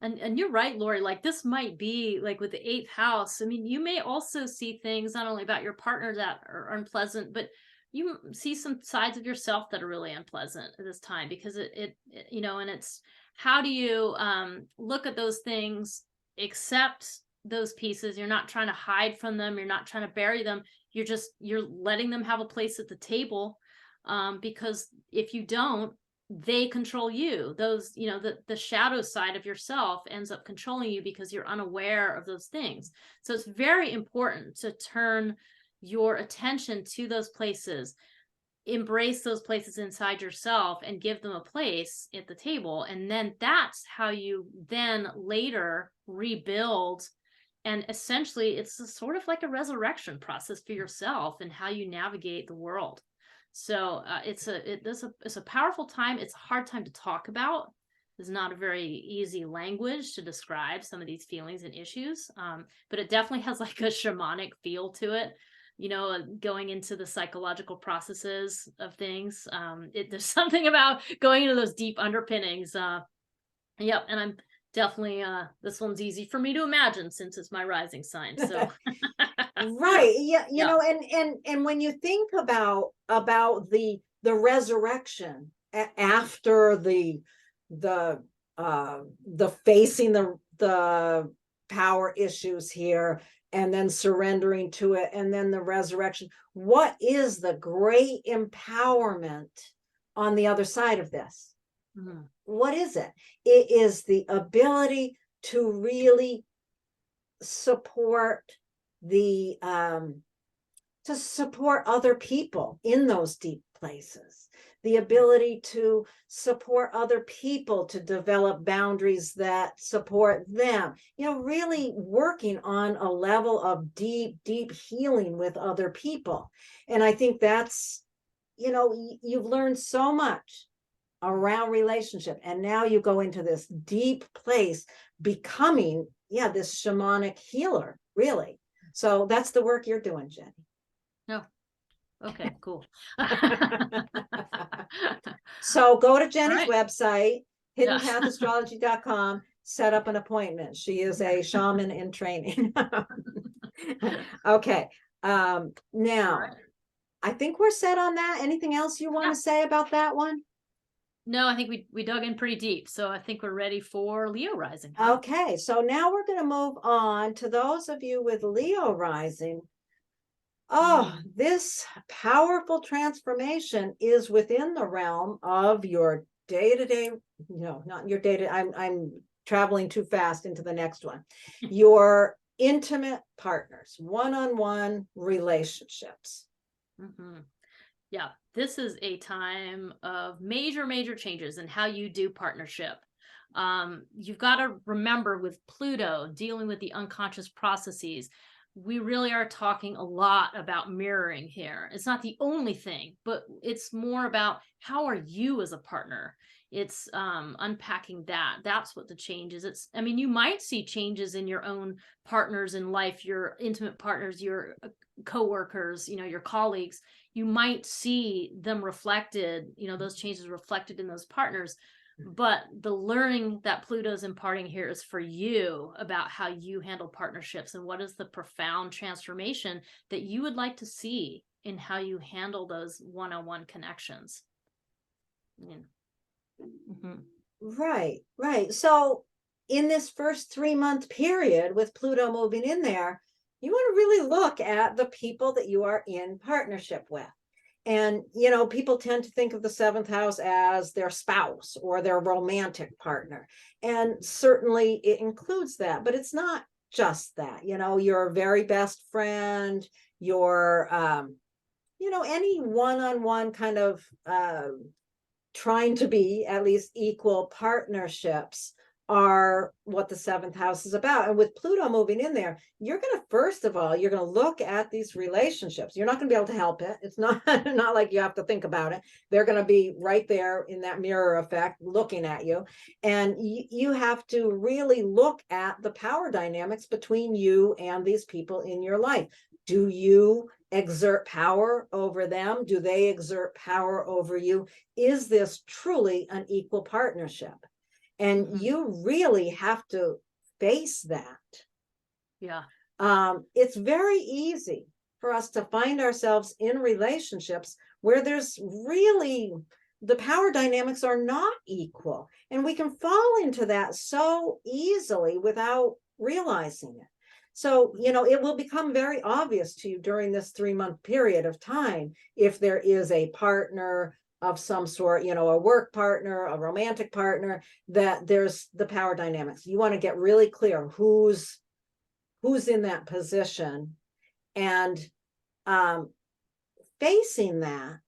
And you're right, Lori, like this might be like with the 8th house. I mean, you may also see things not only about your partner that are unpleasant, but you see some sides of yourself that are really unpleasant at this time, because it you know, and it's, how do you look at those things, accept those pieces? You're not trying to hide from them, you're not trying to bury them, you're letting them have a place at the table, because if you don't, they control you. Those, you know, the shadow side of yourself ends up controlling you because you're unaware of those things. So it's very important to turn your attention to those places, embrace those places inside yourself and give them a place at the table. And then that's how you then later rebuild. And essentially it's sort of like a resurrection process for yourself and how you navigate the world. So it's a powerful time. It's a hard time to talk about. It's not a very easy language to describe some of these feelings and issues, but it definitely has like a shamanic feel to it, you know, going into the psychological processes of things. There's something about going into those deep underpinnings. Yep, and I'm definitely, this one's easy for me to imagine since it's my rising sign. So right, yeah, you know, and when you think about the resurrection after the facing the power issues here, and then surrendering to it, and then the resurrection, what is the great empowerment on the other side of this? What is it? It is the ability to really support to support other people in those deep places, the ability to support other people to develop boundaries that support them, you know, really working on a level of deep healing with other people. And I think that's, you know, you've learned so much around relationship, and now you go into this deep place becoming, yeah, this shamanic healer, really. So that's the work you're doing, Jenny. No. Okay, cool. So go to Jenny's Right. website, hiddenpathastrology.com, set up an appointment. She is a shaman in training. Okay. Now, right. I think we're set on that. Anything else you want to say about that one? No, I think we dug in pretty deep. So I think we're ready for Leo rising. Okay, so now we're going to move on to those of you with Leo rising. Oh, this powerful transformation is within the realm of your day-to-day no, not in your data. I'm traveling too fast into the next one. Your intimate partners, one-on-one relationships. Mm-hmm. Yeah, this is a time of major changes in how you do partnership. You've got to remember, with Pluto dealing with the unconscious processes, we really are talking a lot about mirroring here. It's not the only thing, but it's more about how are you as a partner. It's unpacking that. That's what the change is. It's, I mean, you might see changes in your own partners in life, your intimate partners, your coworkers, you know, your colleagues. You might see them reflected, you know, those changes reflected in those partners. But the learning that Pluto's imparting here is for you about how you handle partnerships and what is the profound transformation that you would like to see in how you handle those one-on-one connections. Right. So in this first 3-month period with Pluto moving in there, you want to really look at the people that you are in partnership with. And, you know, people tend to think of the 7th house as their spouse or their romantic partner. And certainly it includes that, but it's not just that. You know, your very best friend, your, you know, any one-on-one kind of trying to be at least equal partnerships are what the 7th house is about. And with Pluto moving in there, you're going to, first of all, you're going to look at these relationships. You're not going to be able to help it. It's not like you have to think about it. They're going to be right there in that mirror effect looking at you. And you have to really look at the power dynamics between you and these people in your life. Do you exert power over them? Do they exert power over you? Is this truly an equal partnership? And you really have to face that. Yeah. It's very easy for us to find ourselves in relationships where there's really, the power dynamics are not equal. And we can fall into that so easily without realizing it. So, you know, it will become very obvious to you during this 3-month period of time if there is a partner of some sort, you know, a work partner, a romantic partner, that there's the power dynamics. You want to get really clear who's in that position, and facing that.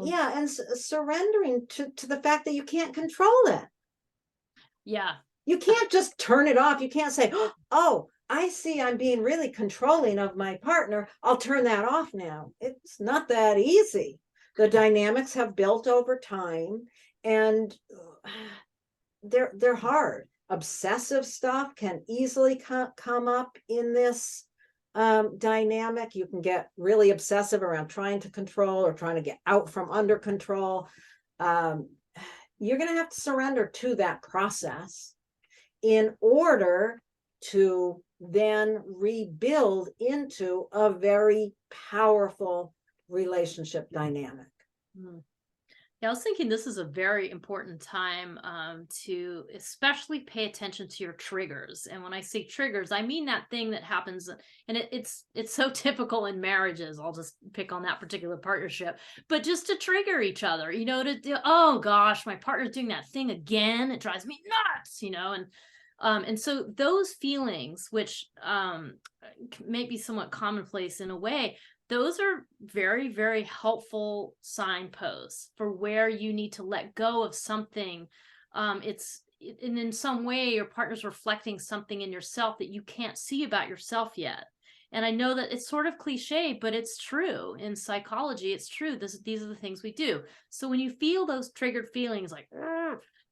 Yeah, and surrendering to the fact that you can't control it. Yeah. You can't just turn it off. You can't say, oh, I see I'm being really controlling of my partner. I'll turn that off now. It's not that easy. The dynamics have built over time, and they're hard. Obsessive stuff can easily come up in this dynamic. You can get really obsessive around trying to control or trying to get out from under control. You're going to have to surrender to that process in order to then rebuild into a very powerful relationship dynamic. Yeah, I was thinking this is a very important time to especially pay attention to your triggers. And when I say triggers, I mean that thing that happens, and it's so typical in marriages. I'll just pick on that particular partnership, but just to trigger each other, you know, to do, oh gosh, my partner's doing that thing again. It drives me nuts, you know, and so those feelings, which may be somewhat commonplace in a way, those are very helpful signposts for where you need to let go of something. And in some way, your partner's reflecting something in yourself that you can't see about yourself yet. And I know that it's sort of cliche, but it's true. In psychology, it's true. These are the things we do. So when you feel those triggered feelings like,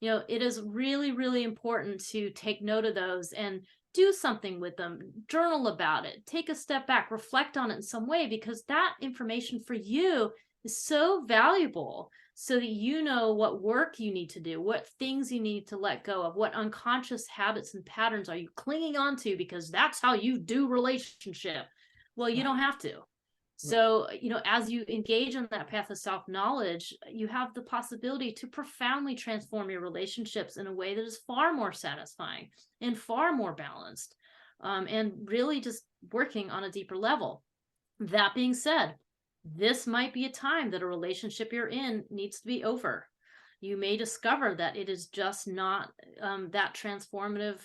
you know, it is really important to take note of those and do something with them, journal about it, take a step back, reflect on it in some way, because that information for you is so valuable, so that you know what work you need to do, what things you need to let go of, what unconscious habits and patterns are you clinging on to, because that's how you do relationship. Well, you don't have to. So, you know, as you engage on that path of self-knowledge, you have the possibility to profoundly transform your relationships in a way that is far more satisfying and far more balanced, and really just working on a deeper level. That being said, this might be a time that a relationship you're in needs to be over. You may discover that it is just not that transformative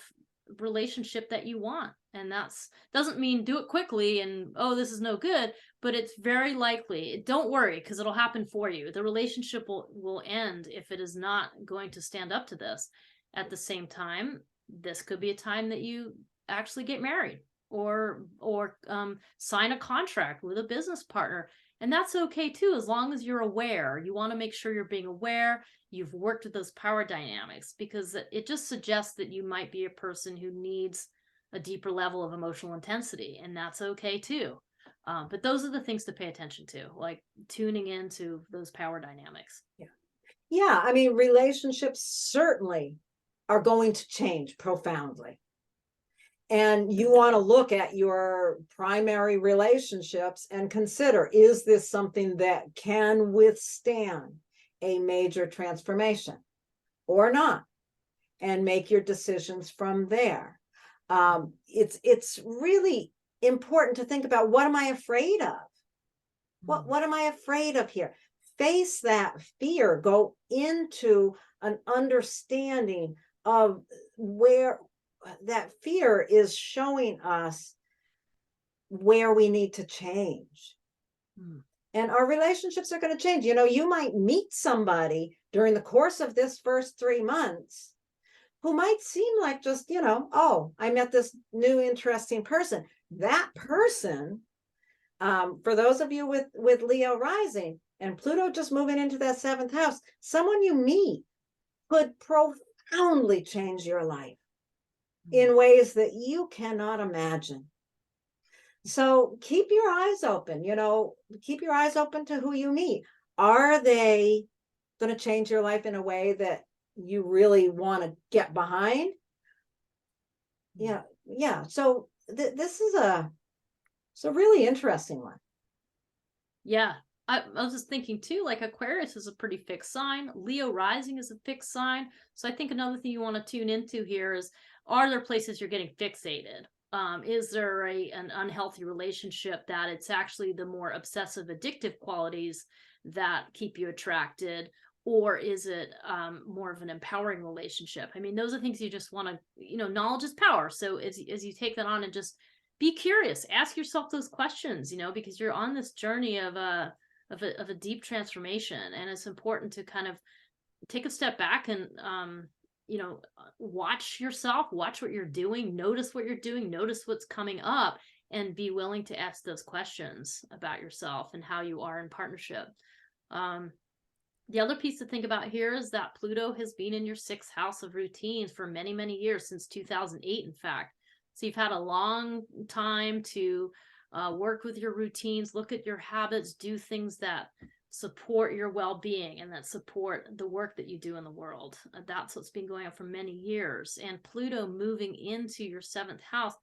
relationship that you want. And that's doesn't mean do it quickly and, oh, this is no good, but it's very likely. Don't worry, because it'll happen for you. The relationship will end if it is not going to stand up to this. At the same time, this could be a time that you actually get married or sign a contract with a business partner. And that's okay too, as long as you're aware. You want to make sure you're being aware, you've worked with those power dynamics, because it just suggests that you might be a person who needs a deeper level of emotional intensity, and that's okay too. But those are the things to pay attention to, like tuning into those power dynamics. Yeah, I mean, relationships certainly are going to change profoundly. And you want to look at your primary relationships and consider, is this something that can withstand a major transformation or not? And make your decisions from there. It's really important to think about, what am I afraid of? What am I afraid of here? Face that fear, go into an understanding of where that fear is showing us where we need to change. And our relationships are going to change. You know, you might meet somebody during the course of this first 3 months who might seem like just, you know, oh, I met this new interesting person. That person, for those of you with Leo rising and Pluto just moving into that 7th house, someone you meet could profoundly change your life in ways that you cannot imagine. So keep your eyes open, you know, keep your eyes open to who you meet. Are they going to change your life in a way that you really want to get behind? Yeah. So this is a really interesting one. Yeah. I was just thinking too, like Aquarius is a pretty fixed sign. Leo rising is a fixed sign. So I think another thing you want to tune into here is, are there places you're getting fixated? Is there an unhealthy relationship that it's actually the more obsessive, addictive qualities that keep you attracted? Or is it more of an empowering relationship? I mean, those are things you just want to, you know, knowledge is power. So as you take that on and just be curious, ask yourself those questions, you know, because you're on this journey of a deep transformation, and it's important to kind of take a step back and you know, watch yourself, watch what you're doing, notice what you're doing, notice what's coming up, and be willing to ask those questions about yourself and how you are in partnership. The other piece to think about here is that Pluto has been in your 6th house of routines for many, many years, since 2008, in fact. So you've had a long time to work with your routines, look at your habits, do things that support your well-being and that support the work that you do in the world. That's what's been going on for many years. And Pluto moving into your 7th house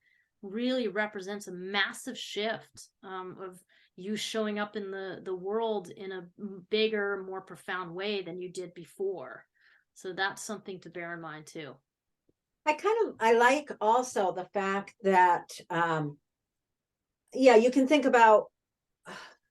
really represents a massive shift of you showing up in the world in a bigger, more profound way than you did before. So that's something to bear in mind too. I like also the fact that, you can think about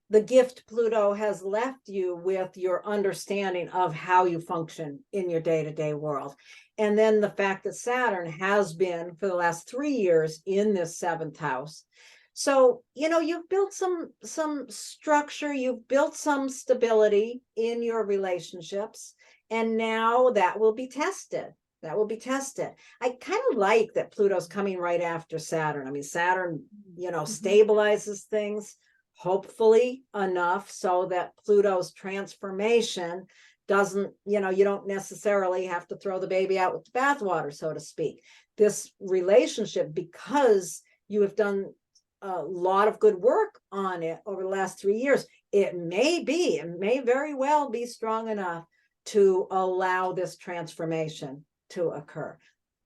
the gift Pluto has left you with, your understanding of how you function in your day-to-day world. And then the fact that Saturn has been for the last 3 years in this 7th house. So, you know, you've built some structure, you've built some stability in your relationships, and now that will be tested. That will be tested. I kind of like that Pluto's coming right after Saturn. I mean, Saturn, you know, stabilizes things, hopefully enough so that Pluto's transformation doesn't, you know, you don't necessarily have to throw the baby out with the bathwater, so to speak. This relationship, because you have done a lot of good work on it over the last 3 years, it may very well be strong enough to allow this transformation to occur.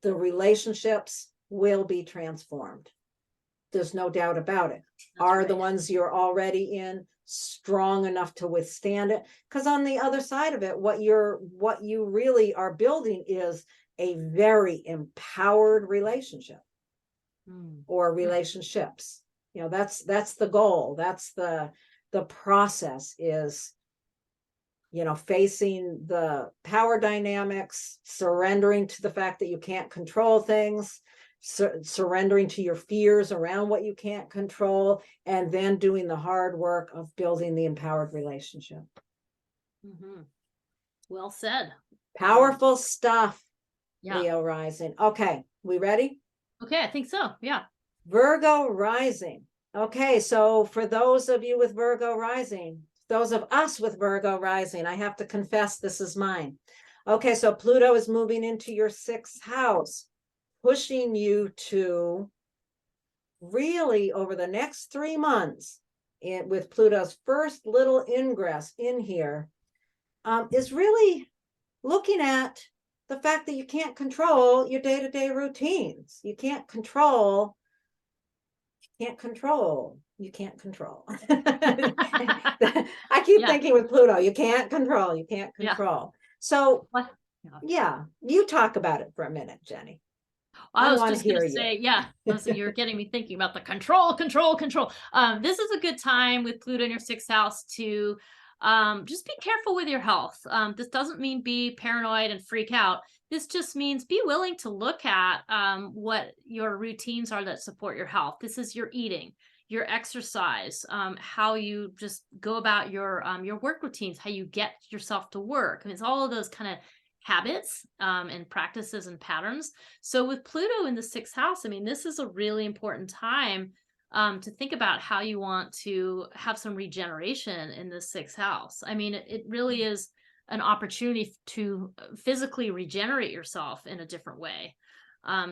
The relationships will be transformed. There's no doubt about it. Are the ones you're already in strong enough to withstand it? Because on the other side of it, what you really are building is a very empowered relationship or relationships. You know, that's the goal. That's the the process is, facing the power dynamics, surrendering to the fact that you can't control things, surrendering to your fears around what you can't control, and then doing the hard work of building the empowered relationship. Well said. Powerful stuff. Yeah. Leo rising. Okay, we ready? Okay, I think so. Yeah. Virgo rising. Okay, so for those of you with Virgo rising, those of us with Virgo rising, I have to confess this is mine. Okay, so Pluto is moving into your 6th house, pushing you to really over the next 3 months, with Pluto's first little ingress in here, is really looking at the fact that you can't control your day-to-day routines. You can't control. I keep thinking with Pluto, you can't control. Yeah. So yeah, you talk about it for a minute, Jenny. I was just going to say, you're getting me thinking about the control. This is a good time with Pluto in your 6th house to just be careful with your health. This doesn't mean be paranoid and freak out. This just means be willing to look at what your routines are that support your health. This is your eating, your exercise, how you just go about your work routines, how you get yourself to work. I mean, it's all of those kind of habits and practices and patterns. So with Pluto in the 6th house, I mean, this is a really important time to think about how you want to have some regeneration in the 6th house. I mean, it really is an opportunity to physically regenerate yourself in a different way.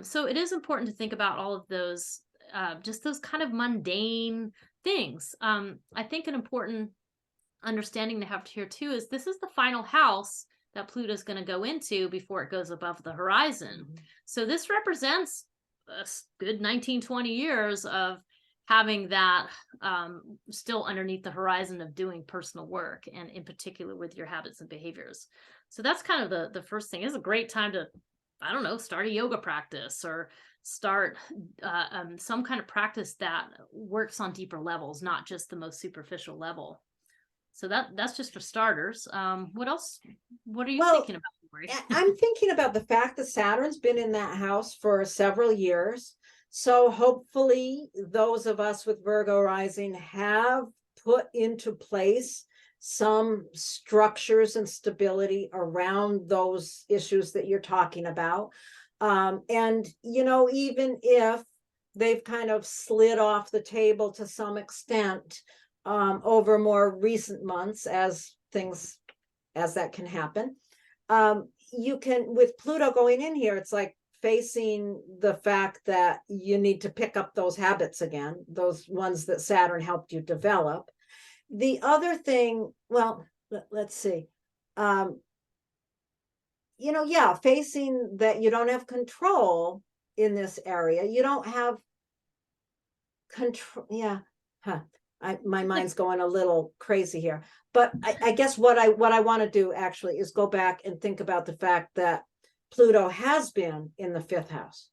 So it is important to think about all of those, just those kind of mundane things. I think an important understanding to have here too is this is the final house that Pluto is going to go into before it goes above the horizon. So this represents a good 19-20 years of having that still underneath the horizon of doing personal work, and in particular with your habits and behaviors. So that's kind of the first thing. It's a great time to, I don't know, start a yoga practice or start some kind of practice that works on deeper levels, not just the most superficial level. So that's just for starters. What else? What are you thinking about, Lori? I'm thinking about the fact that Saturn's been in that house for several years. So hopefully those of us with Virgo rising have put into place some structures and stability around those issues that you're talking about. And, even if they've kind of slid off the table to some extent, over more recent months, as that can happen, you can, with Pluto going in here, it's like facing the fact that you need to pick up those habits again, those ones that Saturn helped you develop. The other thing, well, let's see, facing that you don't have control in this area. You don't have control. My mind's going a little crazy here, but I guess what I want to do actually is go back and think about the fact that Pluto has been in the 5th house.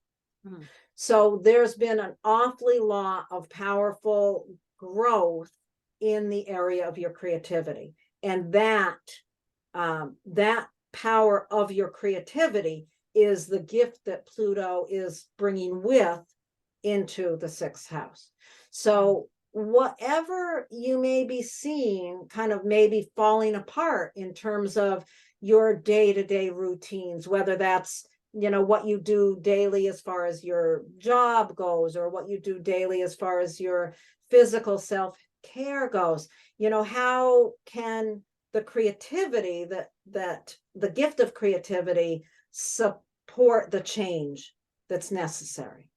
So there's been an awfully lot of powerful growth in the area of your creativity, and that power of your creativity is the gift that Pluto is bringing with into the 6th house. So whatever you may be seeing kind of maybe falling apart in terms of your day-to-day routines, whether that's, what you do daily as far as your job goes, or what you do daily as far as your physical self-care goes, how can the creativity, that the gift of creativity, support the change that's necessary?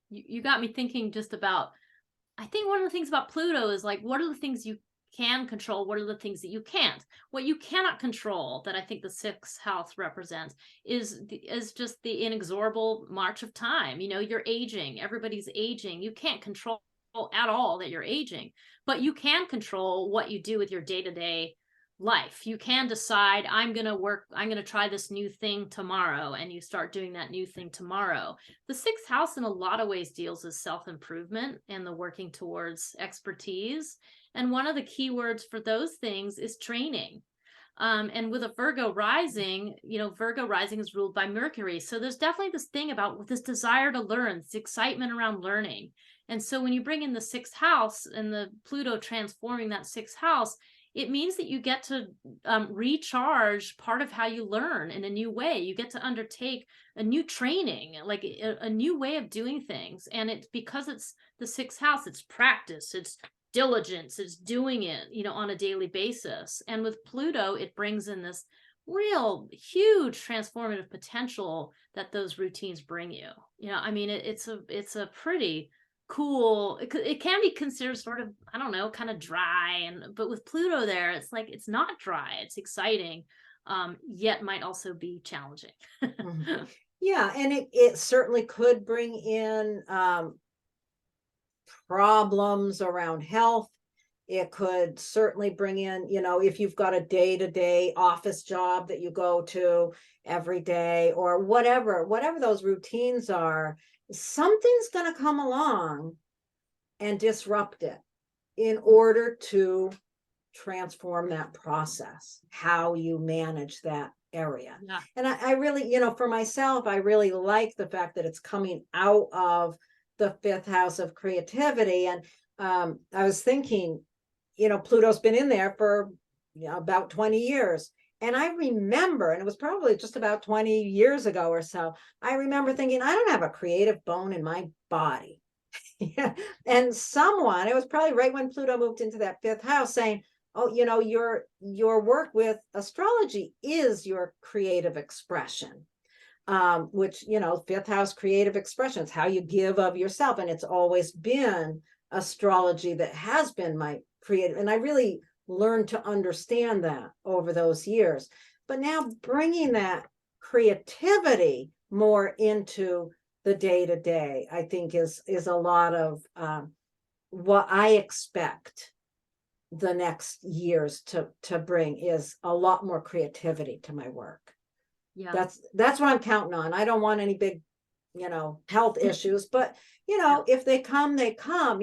You got me thinking just about, I think one of the things about Pluto is like, what are the things you can control? What are the things that you can't? What you cannot control, that I think the 6th house represents, is just the inexorable march of time. You're aging. Everybody's aging. You can't control at all that you're aging, but you can control what you do with your day-to-day life. You can decide, I'm going to try this new thing tomorrow, and you start doing that new thing tomorrow. The sixth house in a lot of ways deals with self-improvement and the working towards expertise. And one of the key words for those things is training. And with a Virgo rising, Virgo rising is ruled by Mercury. So there's definitely this thing about this desire to learn, this excitement around learning. And so when you bring in the sixth house and the Pluto transforming that sixth house, it means that you get to recharge part of how you learn in a new way. You get to undertake a new training, like a new way of doing things. And it's because it's the sixth house, it's practice, it's diligence, it's doing it, on a daily basis. And with Pluto, it brings in this real huge transformative potential that those routines bring you. I mean, it's a pretty cool, it can be considered sort of, I don't know, kind of dry, but with Pluto there, it's like, it's not dry, it's exciting, yet might also be challenging. Mm-hmm. Yeah, and it certainly could bring in problems around health. It could certainly bring in, if you've got a day-to-day office job that you go to every day, or whatever those routines are, something's going to come along and disrupt it in order to transform that process, how you manage that area. Yeah. And I really, for myself, I really like the fact that it's coming out of the fifth house of creativity. And I was thinking, Pluto's been in there for about 20 years. And I remember, and it was probably just about 20 years ago or so, I remember thinking, I don't have a creative bone in my body. Yeah. And it was probably right when Pluto moved into that fifth house, saying, oh, your work with astrology is your creative expression. Which, fifth house creative expression, it's how you give of yourself. And it's always been astrology that has been my creative. And I really learned to understand that over those years. But now bringing that creativity more into the day-to-day, I think is a lot of what I expect the next years to bring, is a lot more creativity to my work. Yeah. That's what I'm counting on. I don't want any big, health issues, but if they come, they come.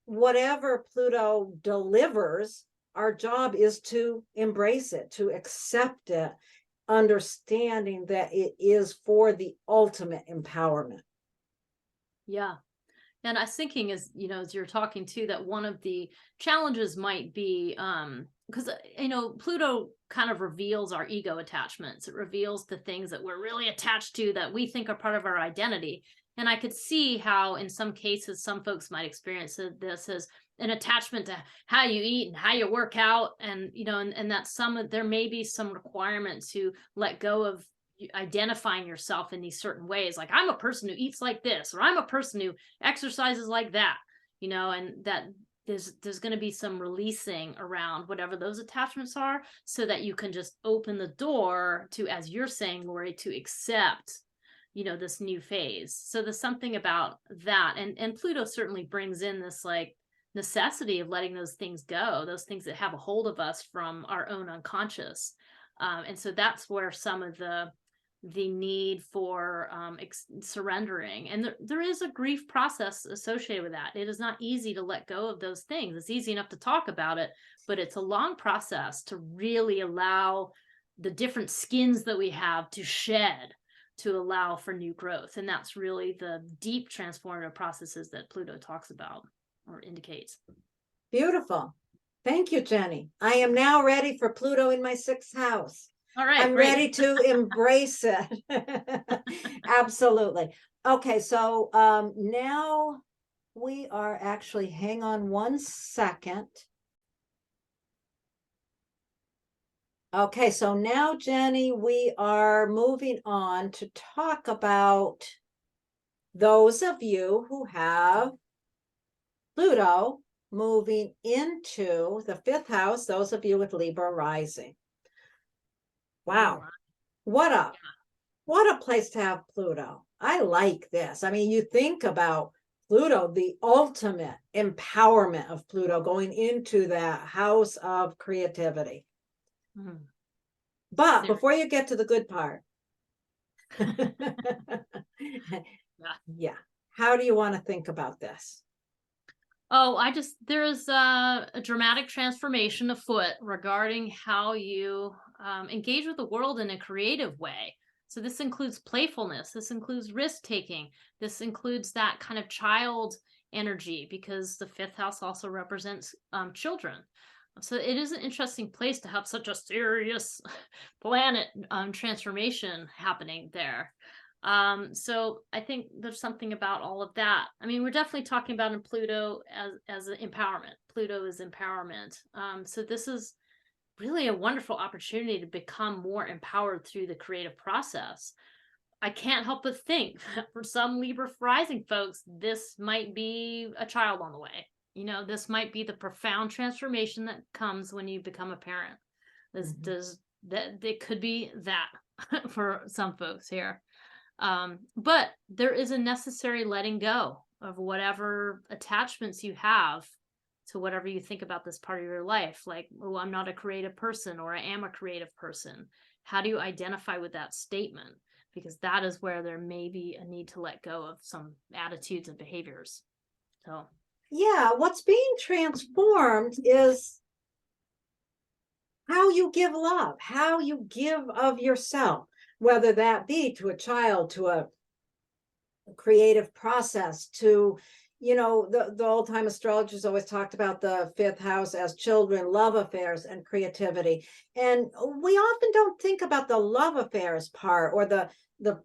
Whatever Pluto delivers, our job is to embrace it, to accept it, understanding that it is for the ultimate empowerment. Yeah. And I was thinking, as you're talking too, that one of the challenges might be, because Pluto kind of reveals our ego attachments. It reveals the things that we're really attached to, that we think are part of our identity. And I could see how in some cases some folks might experience this as an attachment to how you eat and how you work out, and and that there may be some requirement to let go of identifying yourself in these certain ways, like I'm a person who eats like this, or I'm a person who exercises like that, and that there's going to be some releasing around whatever those attachments are, so that you can just open the door to, as you're saying, Lori, to accept this new phase. So there's something about that, and Pluto certainly brings in this like necessity of letting those things go, those things that have a hold of us from our own unconscious, and so that's where some of the need for surrendering, and there is a grief process associated with that. It is not easy to let go of those things. It's easy enough to talk about it, but it's a long process to really allow the different skins that we have to shed, to allow for new growth. And that's really the deep transformative processes that Pluto talks about or indicates. Beautiful. Thank you, Jenny. I am now ready for Pluto in my sixth house. All right, I'm great. ready to embrace it. Absolutely. Okay, so now we are actually, hang on one second. Okay, so now, Jenny, we are moving on to talk about those of you who have Pluto moving into the fifth house, those of you with Libra rising. Wow. What a place to have Pluto. I like this. I mean, you think about Pluto, the ultimate empowerment of Pluto, going into that house of creativity. Mhm. But There- before you get to the good part, Yeah. yeah, how do you want to think about this? Oh, there's a dramatic transformation afoot regarding how you engage with the world in a creative way. So this includes playfulness, this includes risk taking, this includes that kind of child energy, because the fifth house also represents children. So it is an interesting place to have such a serious planet transformation happening there. So I think there's something about all of that. I mean, we're definitely talking about in Pluto as an empowerment. Pluto is empowerment. So this is really a wonderful opportunity to become more empowered through the creative process. I can't help but think that for some Libra rising folks, this might be a child on the way. You know, this might be the profound transformation that comes when you become a parent. This Mhm. does that it could be that for some folks here. But there is a necessary letting go of whatever attachments you have to whatever you think about this part of your life. Like, oh, I'm not a creative person, or I am a creative person. How do you identify with that statement? Because that is where there may be a need to let go of some attitudes and behaviors. So, Yeah, what's being transformed is how you give love, how you give of yourself, whether that be to a child, to a creative process, to, the old time astrologers always talked about the fifth house as children, love affairs, and creativity. And we often don't think about the love affairs part, or the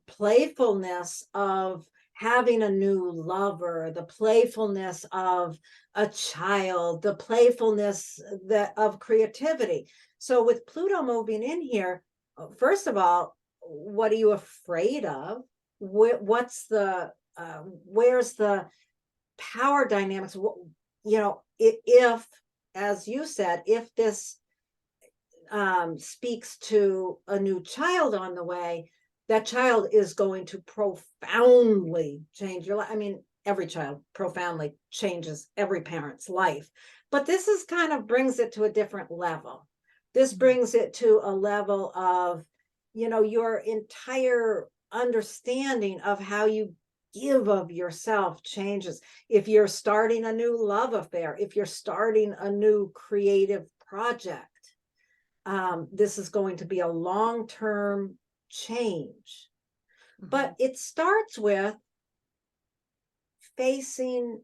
playfulness of having a new lover, the playfulness of a child, the playfulness that of creativity. So with Pluto moving in here, first of all, what are you afraid of? What's the where's the power dynamics? If, as you said, if this speaks to a new child on the way, that child is going to profoundly change your life. I mean, every child profoundly changes every parent's life, but this is kind of brings it to a different level. This brings it to a level of, your entire understanding of how you give of yourself changes. If you're starting a new love affair, if you're starting a new creative project, this is going to be a long-term change. But it starts with facing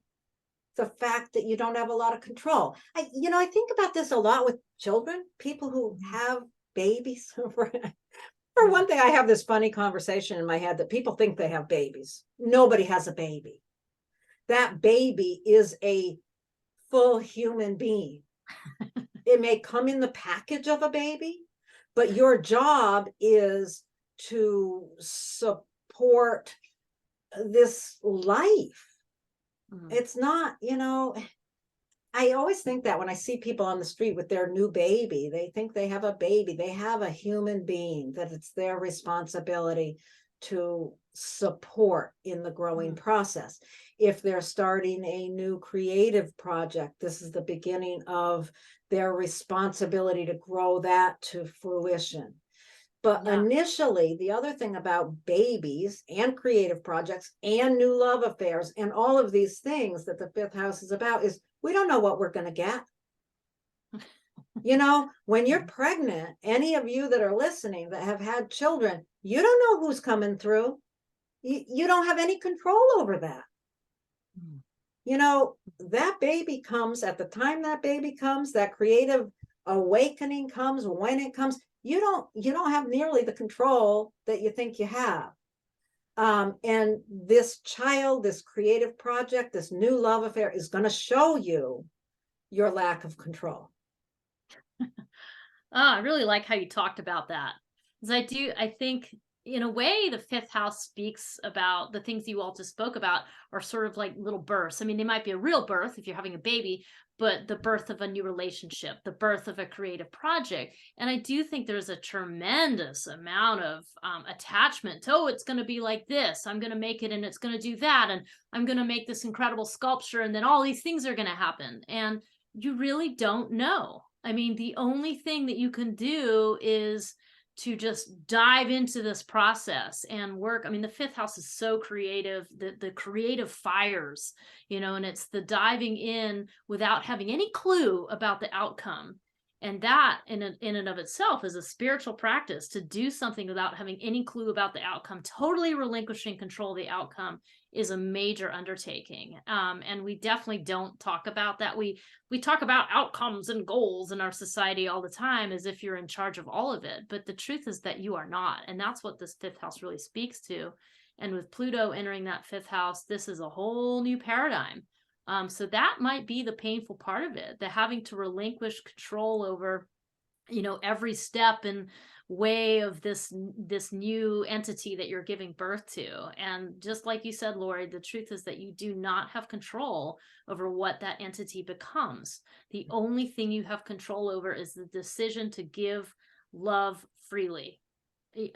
the fact that you don't have a lot of control. I think about this a lot with children, people who have babies. For one thing, I have this funny conversation in my head that people think they have babies. Nobody has a baby. That baby is a full human being. It may come in the package of a baby, but your job is to support this life. It's not, I always think that when I see people on the street with their new baby, they think they have a baby. They have a human being that it's their responsibility to support in the growing process. If they're starting a new creative project, this is the beginning of their responsibility to grow that to fruition. But initially, the other thing about babies and creative projects and new love affairs and all of these things that the fifth house is about is we don't know what we're going to get. When you're pregnant, any of you that are listening that have had children, you don't know who's coming through. You don't have any control over that. That baby comes at the time that baby comes, that creative awakening comes when it comes. You don't have nearly the control that you think you have. And this child, this creative project, this new love affair is going to show you your lack of control. I really like how you talked about that. Because I think in a way, the fifth house speaks about the things you all just spoke about are sort of like little births. I mean, they might be a real birth if you're having a baby, but the birth of a new relationship, the birth of a creative project. And I do think there's a tremendous amount of attachment to, oh, it's going to be like this, I'm going to make it, and it's going to do that, and I'm going to make this incredible sculpture, and then all these things are going to happen. And you really don't know. I mean, the only thing that you can do is to just dive into this process and work. I mean, the fifth house is so creative, the creative fires, you know, and it's the diving in without having any clue about the outcome. And that in and of itself is a spiritual practice, to do something without having any clue about the outcome. Totally relinquishing control of the outcome is a major undertaking. And we definitely don't talk about that. We talk about outcomes and goals in our society all the time as if you're in charge of all of it. But the truth is that you are not. And that's what this fifth house really speaks to. And with Pluto entering that fifth house, this is a whole new paradigm. So that might be the painful part of it, the having to relinquish control over, you know, every step and way of this new entity that you're giving birth to. And just like you said, Lori, the truth is that you do not have control over what that entity becomes. The only thing you have control over is the decision to give love freely.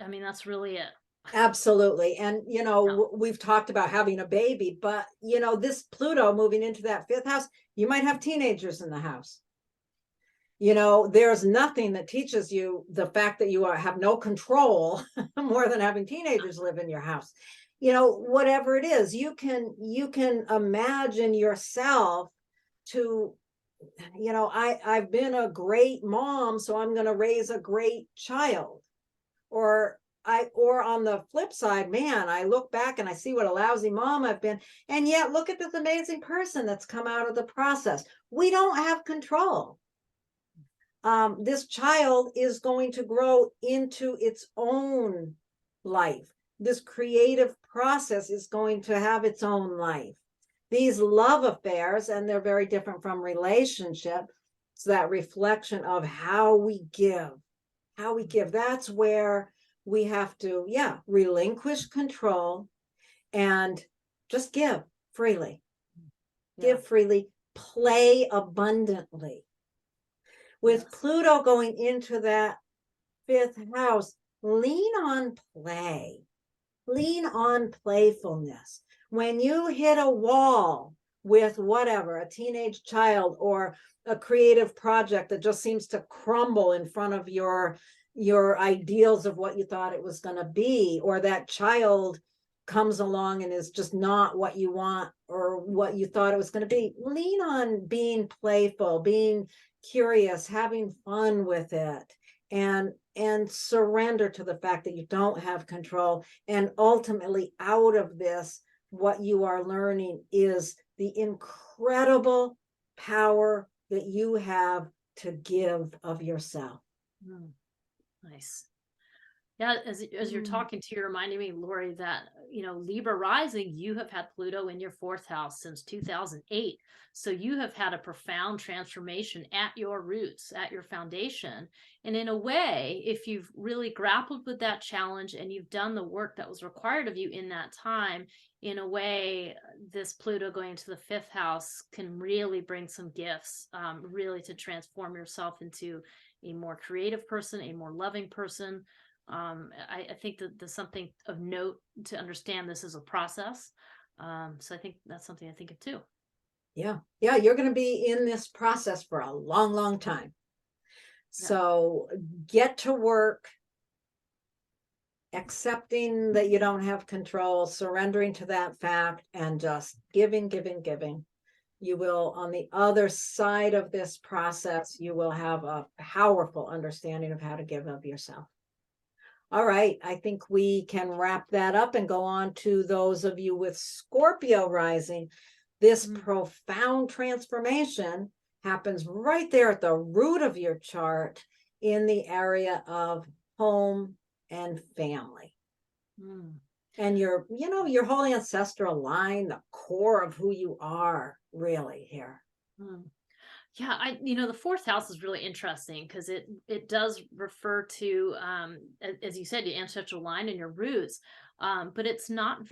I mean, that's really it. Absolutely. And, you know, Yeah. we've talked about having a baby, but, you know, this Pluto moving into that fifth house, you might have teenagers in the house. You know, there's nothing that teaches you the fact that you have no control more than having teenagers live in your house. You know, whatever it is, you can imagine yourself to, you know, I've been a great mom, so I'm going to raise a great child. Or on the flip side, man, I look back and I see what a lousy mom I've been, and yet look at this amazing person that's come out of the process. We don't have control. This child is going to grow into its own life. This creative process is going to have its own life. These love affairs, and they're very different from relationship, it's that reflection of how we give. That's where we have to, relinquish control and just give freely. Give freely, play abundantly. With Pluto going into that fifth house, lean on play, lean on playfulness. When you hit a wall with whatever, a teenage child or a creative project that just seems to crumble in front of your ideals of what you thought it was going to be, or that child comes along and is just not what you want or what you thought it was going to be, lean on being playful, being curious, having fun with it, and surrender to the fact that you don't have control. And ultimately, out of this, what you are learning is the incredible power that you have to give of yourself. Nice. Yeah, as you're talking to, you're reminding me, Lori, that, you know, Libra rising, you have had Pluto in your fourth house since 2008. So you have had a profound transformation at your roots, at your foundation. And in a way, if you've really grappled with that challenge and you've done the work that was required of you in that time, in a way, this Pluto going to the fifth house can really bring some gifts, really to transform yourself into a more creative person, a more loving person. I think that there's something of note to understand this is a process. So I think that's something I think of too. Yeah. You're going to be in this process for a long, long time. So get to work, accepting that you don't have control, surrendering to that fact, and just giving. You will, on the other side of this process, you will have a powerful understanding of how to give of yourself. All right, I think we can wrap that up and go on to those of you with Scorpio rising. This profound transformation happens right there at the root of your chart in the area of home and family. And your whole ancestral line, the core of who you are really here. Yeah, the fourth house is really interesting because it does refer to, as you said, your ancestral line and your roots, but it's not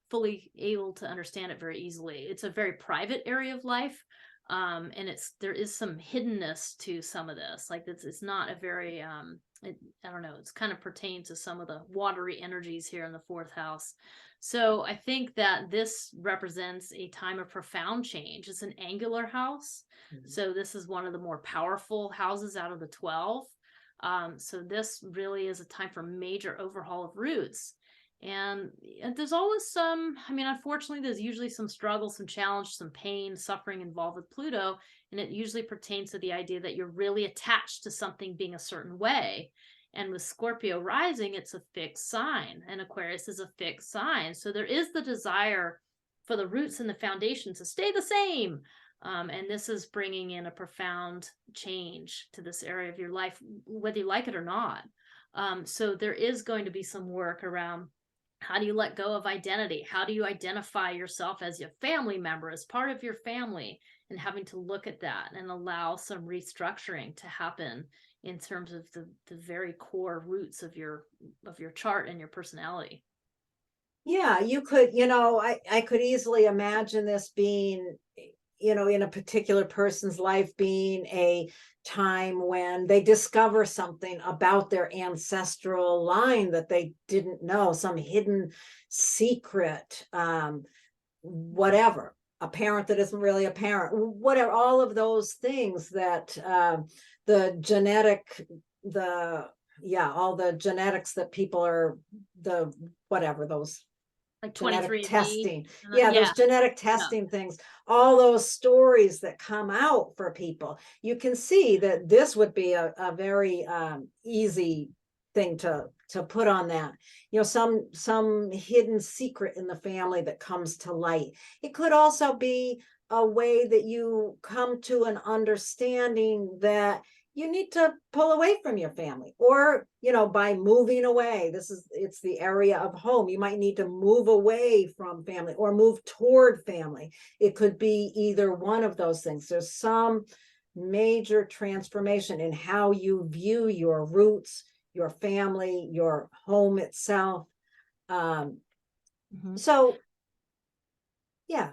fully able to understand it very easily. It's a very private area of life, and there is some hiddenness to some of this. Like it's not a very, I don't know, it's kind of pertains to some of the watery energies here in the fourth house. So I think that this represents a time of profound change. It's an angular house. Mhm. So this is one of the more powerful houses out of the 12. So this really is a time for major overhaul of roots. And there's always unfortunately, there's usually some struggle, some challenge, some pain, suffering involved with Pluto. And it usually pertains to the idea that you're really attached to something being a certain way. And with Scorpio rising, it's a fixed sign, and Aquarius is a fixed sign. So there is the desire for the roots and the foundation to stay the same. And this is bringing in a profound change to this area of your life, whether you like it or not. So there is going to be some work around how do you let go of identity? How do you identify yourself as your family member, as part of your family, and having to look at that and allow some restructuring to happen in terms of the very core roots of your chart and your personality. Yeah, you could, I could easily imagine this being, in a particular person's life being a time when they discover something about their ancestral line that they didn't know, some hidden secret, whatever, a parent that isn't really a parent, whatever, all of those things that the genetic, all the genetics that people are, the whatever, those Like genetic 23andMe. testing. Yeah. Those genetic Yeah. testing things, all those stories that come out for people. You can see that this would be a very easy thing to put on that. Some hidden secret in the family that comes to light. It could also be a way that you come to an understanding that you need to pull away from your family, or by moving away. It's the area of home. You might need to move away from family or move toward family. It could be either one of those things. There's some major transformation in how you view your roots, your family, your home itself. So yeah.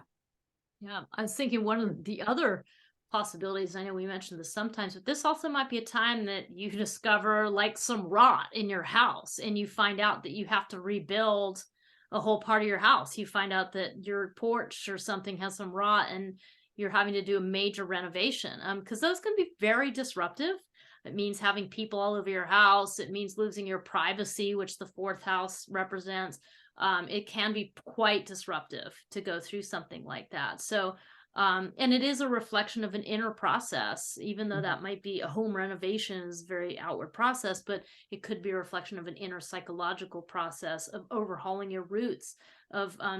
I was thinking one of the other possibilities, I know we mentioned this sometimes, but this also might be a time that you discover like some rot in your house, and you find out that you have to rebuild a whole part of your house. You find out that your porch or something has some rot, and you're having to do a major renovation, because those can be very disruptive. It means having people all over your house. It means losing your privacy, which the fourth house represents. It can be quite disruptive to go through something like that. So, and it is a reflection of an inner process, even though that might be a home renovation is a very outward process, but it could be a reflection of an inner psychological process of overhauling your roots, of, I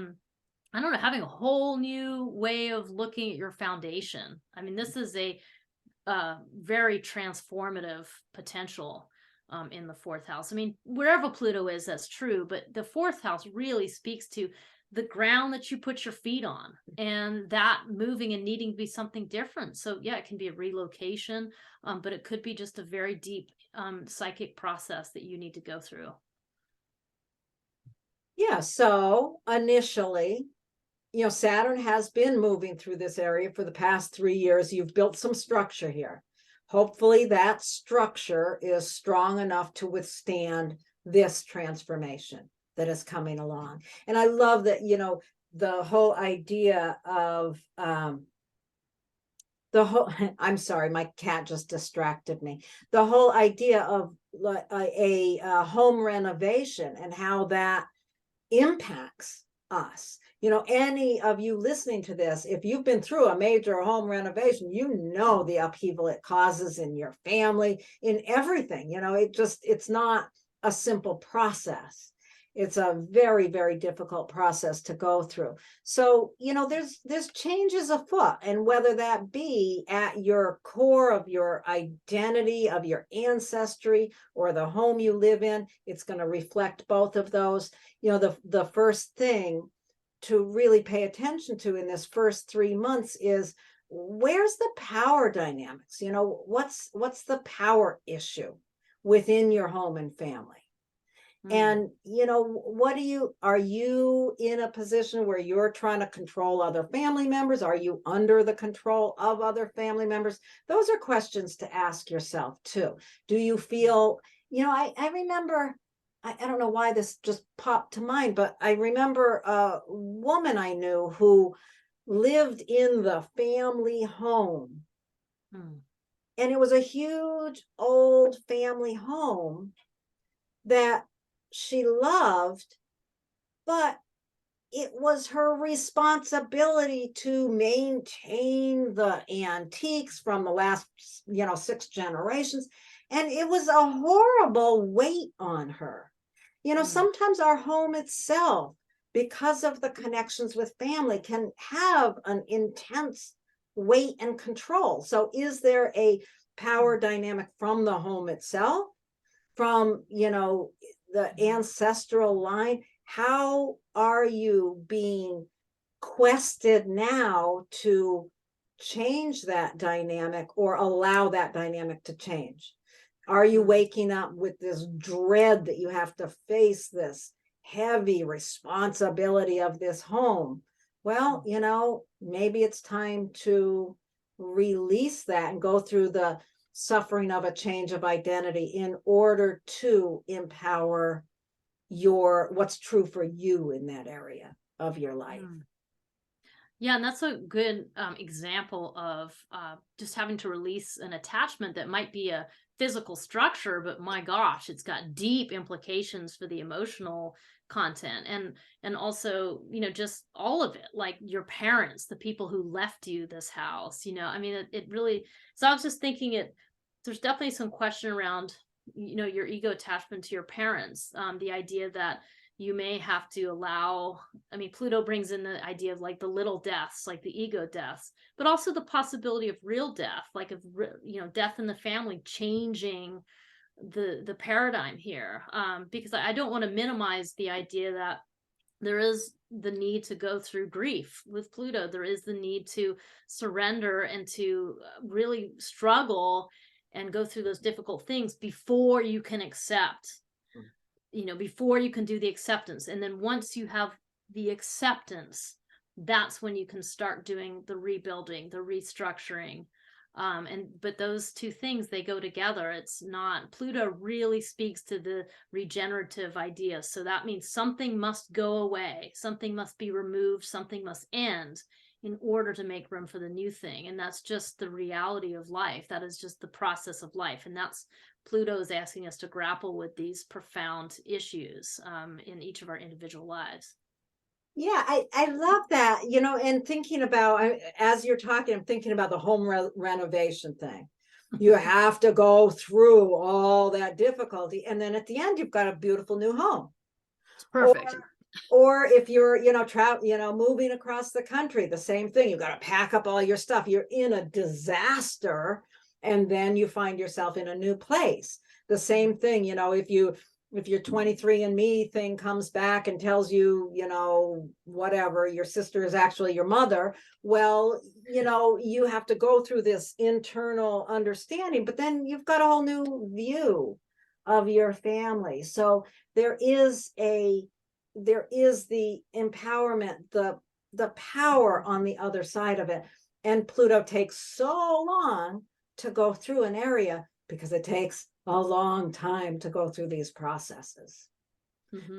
don't know, having a whole new way of looking at your foundation. I mean, this is a very transformative potential in the fourth house. I mean, wherever Pluto is, that's true, but the fourth house really speaks to the ground that you put your feet on, and that moving and needing to be something different. So yeah, it can be a relocation, but it could be just a very deep psychic process that you need to go through. Yeah, so initially, Saturn has been moving through this area for the past 3 years. You've built some structure here. Hopefully that structure is strong enough to withstand this transformation that is coming along. And I love that, the whole idea of I'm sorry, my cat just distracted me. The whole idea of a home renovation and how that impacts us. Any of you listening to this, if you've been through a major home renovation, the upheaval it causes in your family, in everything. It's not a simple process. It's a very, very difficult process to go through. So, there's changes afoot, and whether that be at your core of your identity, of your ancestry, or the home you live in, it's going to reflect both of those. The first thing to really pay attention to in this first 3 months is where's the power dynamics? You know, what's the power issue within your home and family? And, you know, are you in a position where you're trying to control other family members? Are you under the control of other family members? Those are questions to ask yourself too. Do you feel, you know, I remember, I don't know why this just popped to mind, but I remember a woman I knew who lived in the family home. And it was a huge old family home that she loved, but it was her responsibility to maintain the antiques from the last, you know, 6 generations. And it was a horrible weight on her. You know, sometimes our home itself, because of the connections with family, can have an intense weight and control. So is there a power dynamic from the home itself, from, you know, the ancestral line? How are you being quested now to change that dynamic or allow that dynamic to change? Are you waking up with this dread that you have to face this heavy responsibility of this home? Well, you know, maybe it's time to release that and go through the suffering of a change of identity in order to empower what's true for you in that area of your life. Yeah, and that's a good example of just having to release an attachment that might be a physical structure, but my gosh, it's got deep implications for the emotional content, and also, you know, just all of it, like your parents, the people who left you this house, you know, I mean, it really, so I was just thinking there's definitely some question around, you know, your ego attachment to your parents, the idea that you may have to allow, I mean, Pluto brings in the idea of like the little deaths, like the ego deaths, but also the possibility of real death, like of, you know, death in the family, changing the paradigm here. Because I don't want to minimize the idea that there is the need to go through grief with Pluto. There is the need to surrender and to really struggle and go through those difficult things before you can accept, you know, before you can do the acceptance. And then once you have the acceptance, that's when you can start doing the rebuilding, the restructuring. But those two things, they go together. It's not, Pluto really speaks to the regenerative idea. So that means something must go away, something must be removed, something must end in order to make room for the new thing. And that's just the reality of life. That is just the process of life. And that's, Pluto is asking us to grapple with these profound issues in each of our individual lives. Yeah, I love that, you know, and thinking about, as you're talking, I'm thinking about the home renovation thing. You have to go through all that difficulty, and then at the end, you've got a beautiful new home. It's perfect. Or if you're, you know, moving across the country, the same thing. You've got to pack up all your stuff. You're in a disaster, and then you find yourself in a new place. The same thing, you know, if your 23andMe thing comes back and tells you, you know, whatever, your sister is actually your mother, well, you know, you have to go through this internal understanding, but then you've got a whole new view of your family. So there is the empowerment, the power on the other side of it. And Pluto takes so long to go through an area because it takes a long time to go through these processes.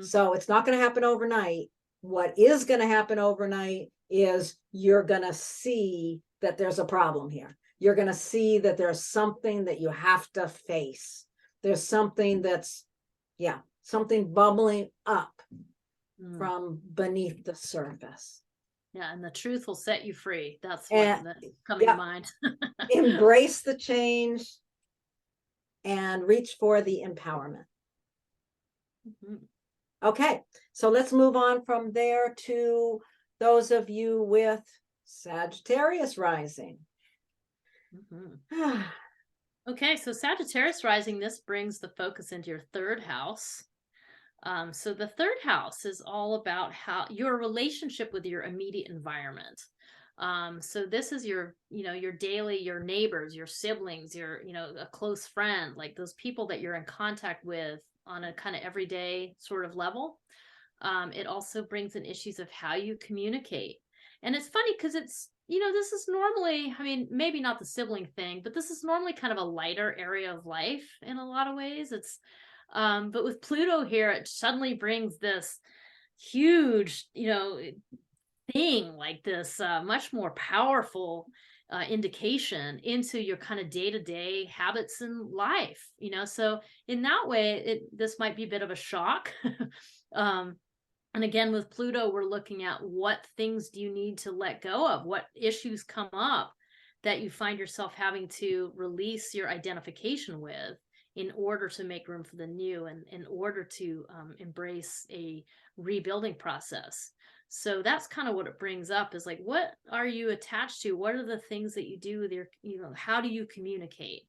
So it's not going to happen overnight. What is going to happen overnight is you're going to see that there's a problem here. You're going to see that there's something that you have to face. There's something that's, something bubbling up from beneath the surface. Yeah, and the truth will set you free. That's what's coming to mind. Embrace the change and reach for the empowerment. Okay, so let's move on from there to those of you with Sagittarius rising. Okay, so Sagittarius rising, this brings the focus into your third house. So the third house is all about how your relationship with your immediate environment. So this is your, your daily, your neighbors, your siblings, your, a close friend, like those people that you're in contact with on a kind of everyday sort of level. It also brings in issues of how you communicate. And it's funny because it's, this is normally, I mean, maybe not the sibling thing, but this is normally kind of a lighter area of life in a lot of ways. It's, but with Pluto here, it suddenly brings this huge, thing like this, much more powerful indication into your kind of day-to-day habits in life, so in that way this might be a bit of a shock. And again, with Pluto, we're looking at what things do you need to let go of, what issues come up that you find yourself having to release your identification with in order to make room for the new and in order to embrace a rebuilding process. So that's kind of what it brings up, is like, what are you attached to? What are the things that you do with your, how do you communicate?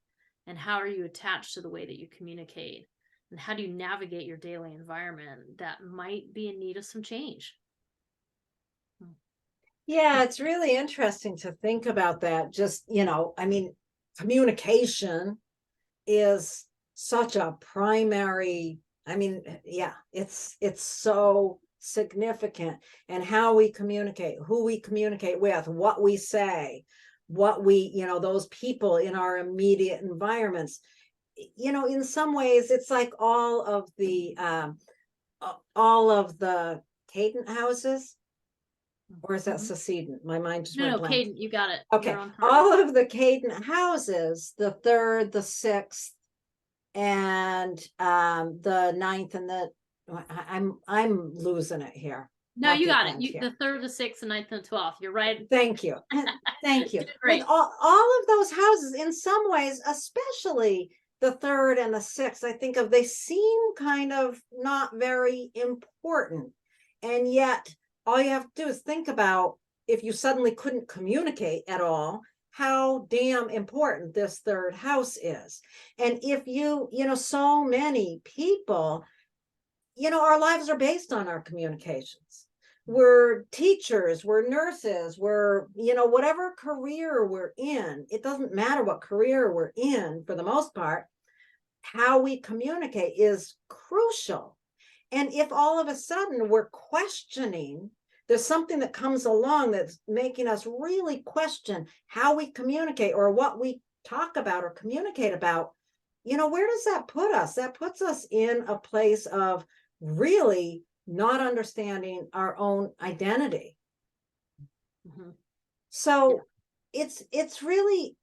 And how are you attached to the way that you communicate? And how do you navigate your daily environment that might be in need of some change? Yeah, it's really interesting to think about that. Just, I mean, communication is such a primary, I mean, yeah, it's so significant, and how we communicate, who we communicate with, what we say, what we, those people in our immediate environments. In some ways it's like all of the cadent houses, or is that succedent? My mind just went blank. Cadent, you got it. Okay, all of the cadent houses, the third, the sixth, and the ninth, and the I'm losing it here. No, you got it. The third, the sixth, the ninth, and the 12th. You're right. Thank you. Thank you. Great. With all of those houses, in some ways, especially the third and the sixth, I think of, they seem kind of not very important. And yet all you have to do is think about, if you suddenly couldn't communicate at all, how damn important this third house is. And if so many people, our lives are based on our communications. We're teachers, we're nurses, we're, whatever career we're in, it doesn't matter what career we're in for the most part, how we communicate is crucial. And if all of a sudden we're questioning, there's something that comes along that's making us really question how we communicate or what we talk about or communicate about, where does that put us? That puts us in a place of really not understanding our own identity. Mm-hmm. So yeah. It's really,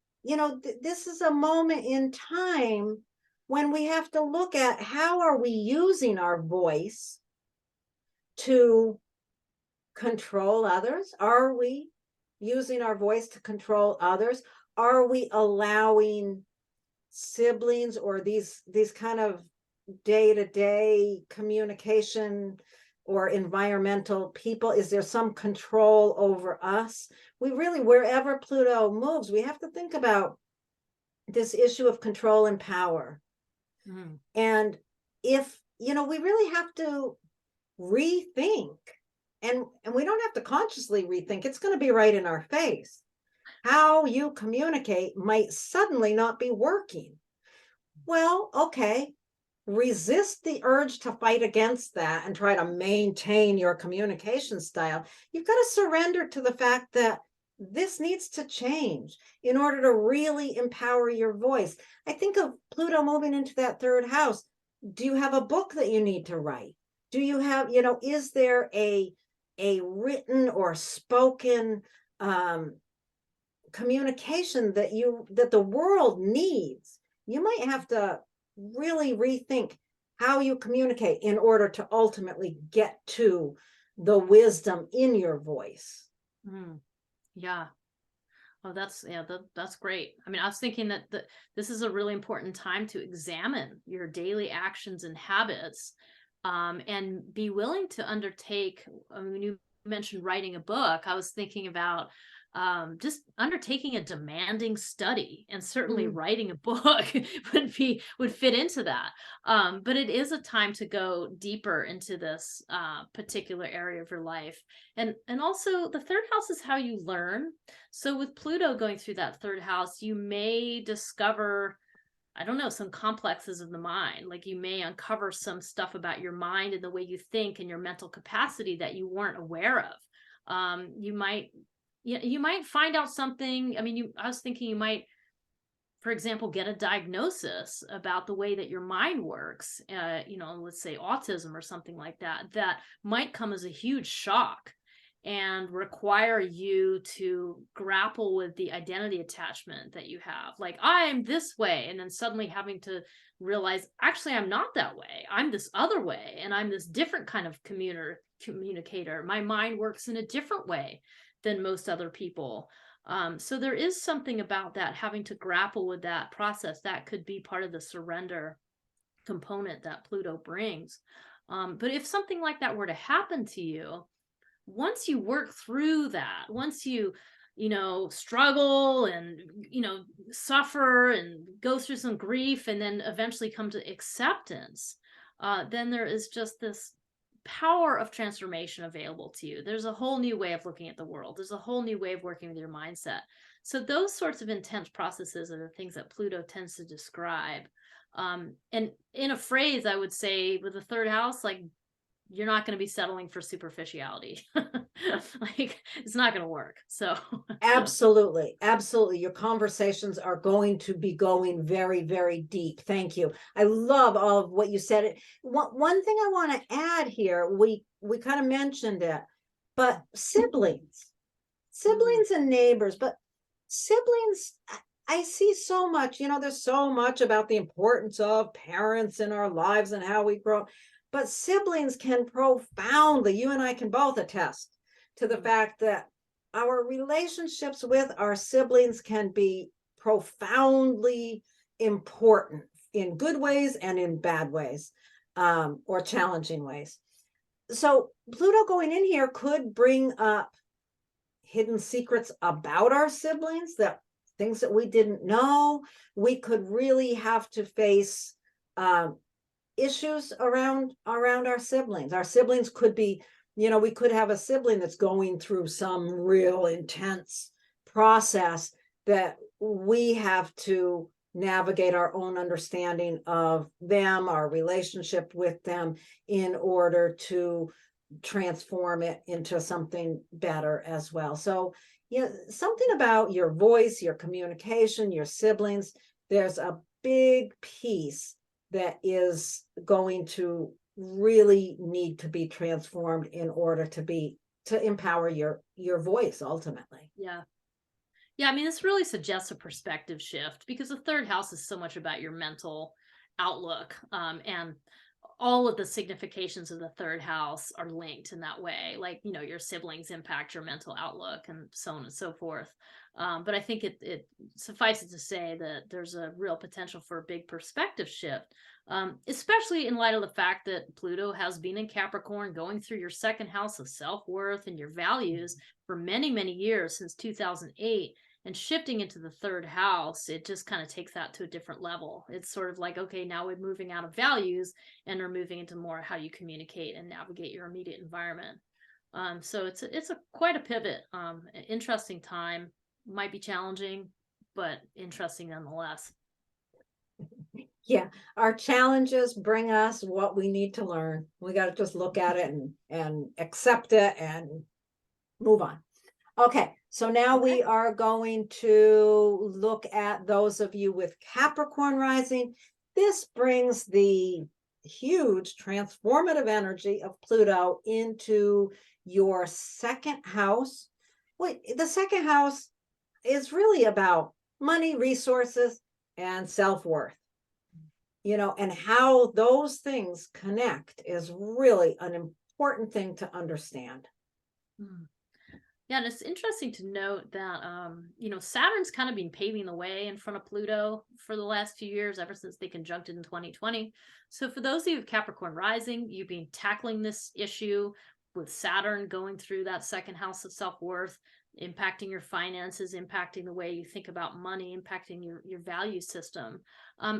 this is a moment in time when we have to look at, how are we using our voice to control others? Are we using our voice to control others? Are we allowing siblings or these kind of day-to-day communication or environmental people, is there some control over us? We really, wherever Pluto moves, we have to think about this issue of control and power. Mm. And if, we really have to rethink, and we don't have to consciously rethink, it's going to be right in our face. How you communicate might suddenly not be working. Well, okay, resist the urge to fight against that and try to maintain your communication style. You've got to surrender to the fact that this needs to change in order to really empower your voice. I think of Pluto moving into that third house. Do you have a book that you need to write? Do you have, is there a written or spoken communication that the world needs? You might have to really rethink how you communicate in order to ultimately get to the wisdom in your voice. Yeah. Oh, that's great. I mean, I was thinking that this is a really important time to examine your daily actions and habits, and be willing to undertake. When you mentioned writing a book, I was thinking about just undertaking a demanding study, and certainly Mm. writing a book would fit into that. But it is a time to go deeper into this particular area of your life. And also the third house is how you learn. So with Pluto going through that third house, you may discover, I don't know, some complexes of the mind. Like you may uncover some stuff about your mind and the way you think and your mental capacity that you weren't aware of. You might, yeah, you might find out something. I mean, I was thinking you might, for example, get a diagnosis about the way that your mind works, let's say autism or something like that, that might come as a huge shock and require you to grapple with the identity attachment that you have. Like, I'm this way. And then suddenly having to realize, actually, I'm not that way. I'm this other way. And I'm this different kind of communicator. My mind works in a different way than most other people. So there is something about that, having to grapple with that process. That could be part of the surrender component that Pluto brings. But if something like that were to happen to you, once you work through that, once you struggle and suffer and go through some grief, and then eventually come to acceptance, then there is just this power of transformation available to you. There's a whole new way of looking at the world. There's a whole new way of working with your mindset. So those sorts of intense processes are the things that Pluto tends to describe. And in a phrase, I would say with the third house, like, you're not going to be settling for superficiality. Like, it's not going to work. So Absolutely. Absolutely. Your conversations are going to be going very, very deep. Thank you. I love all of what you said. One thing I want to add here, we kind of mentioned it, but siblings and neighbors, but siblings, I see so much, there's so much about the importance of parents in our lives and how we grow, but siblings can profoundly, you and I can both attest to the fact that our relationships with our siblings can be profoundly important in good ways and in bad ways, or challenging ways. So Pluto going in here could bring up hidden secrets about our siblings, that things that we didn't know. We could really have to face issues around our siblings. Our siblings could be, we could have a sibling that's going through some real intense process that we have to navigate our own understanding of them, our relationship with them, in order to transform it into something better as well. So, something about your voice, your communication, your siblings, there's a big piece that is going to really need to be transformed in order to empower your voice ultimately. yeah. Yeah, I mean, this really suggests a perspective shift, because the third house is so much about your mental outlook, and all of the significations of the third house are linked in that way. Like, your siblings impact your mental outlook and so on and so forth. But I think it suffices to say that there's a real potential for a big perspective shift, especially in light of the fact that Pluto has been in Capricorn, going through your second house of self-worth and your values for many, many years, since 2008. And shifting into the third house, it just kind of takes that to a different level. It's sort of like, okay, now we're moving out of values and are moving into more how you communicate and navigate your immediate environment. So it's quite a pivot. An interesting time. Might be challenging, but interesting nonetheless. Yeah, our challenges bring us what we need to learn. We got to just look at it and accept it and move on. Okay, so now we are going to look at those of you with Capricorn rising. This brings the huge transformative energy of Pluto into your second house. Wait, the second house is really about money, resources, and self-worth. And how those things connect is really an important thing to understand. Yeah, and it's interesting to note that Saturn's kind of been paving the way in front of Pluto for the last few years, ever since they conjuncted in 2020. So for those of you with Capricorn rising, you've been tackling this issue with Saturn going through that second house of self-worth. impacting your finances, impacting the way you think about money, impacting your value system.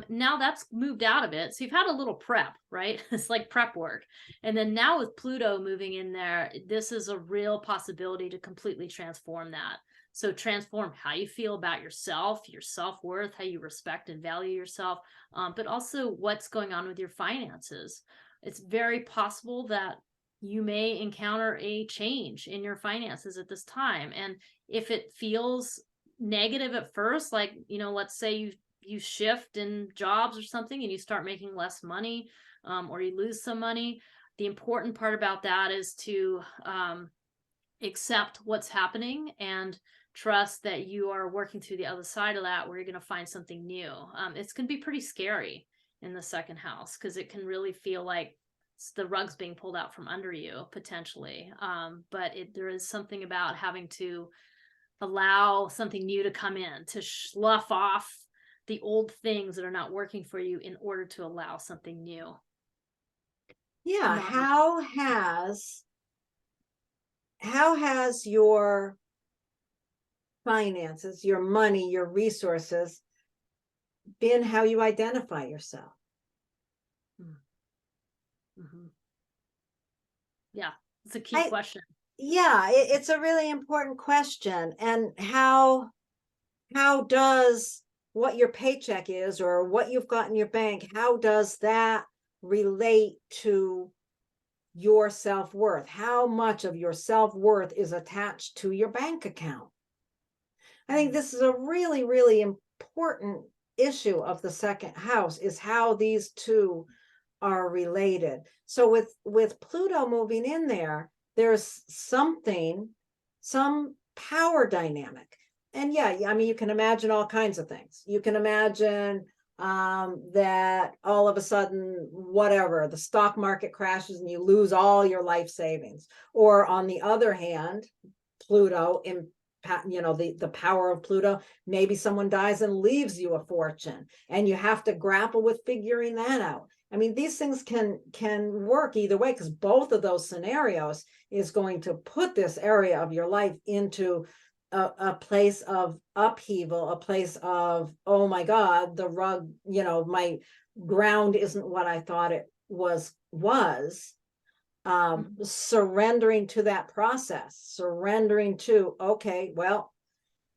Now that's moved out of it. So you've had a little prep, right? It's like prep work. And then now with Pluto moving in there, this is a real possibility to completely transform that. So transform how you feel about yourself, your self-worth, how you respect and value yourself, but also what's going on with your finances. It's very possible that you may encounter a change in your finances at this time. And if it feels negative at first, like, you know, let's say you shift in jobs or something and you start making less money, or you lose some money, the important part about that is to accept what's happening and trust that you are working through the other side of that, where you're going to find something new. It's going to be pretty scary in the second house, because it can really feel like the rug's being pulled out from under you potentially. But there is something about having to allow something new to come in, to slough off the old things that are not working for you in order to allow something new. Yeah. How has your finances, your money, your resources been how you identify yourself? Mm-hmm. Yeah, it's a key question. Yeah, it's a really important question. And how does what your paycheck is or what you've got in your bank, how does that relate to your self-worth? How much of your self-worth is attached to your bank account? I think this is a really, really important issue of the second house, is how these two are related. So with Pluto moving in there, there's some power dynamic. And yeah, I mean, you can imagine all kinds of things. You can imagine that all of a sudden, whatever, the stock market crashes and you lose all your life savings. Or on the other hand, Pluto, you know, the power of Pluto, maybe someone dies and leaves you a fortune and you have to grapple with figuring that out. I mean, these things can work either way, because both of those scenarios is going to put this area of your life into a place of upheaval, a place of, oh my God, the rug, you know, my ground isn't what I thought it was. Surrendering to that process, surrendering to, okay, well,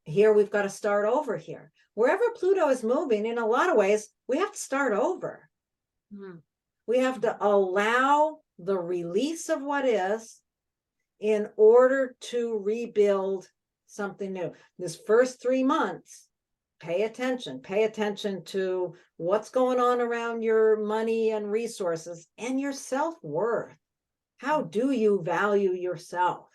here we've got to start over here. Wherever Pluto is moving, in a lot of ways, we have to start over. We have to allow the release of what is in order to rebuild something new. This first 3 months, pay attention to what's going on around your money and resources and your self-worth. How do you value yourself?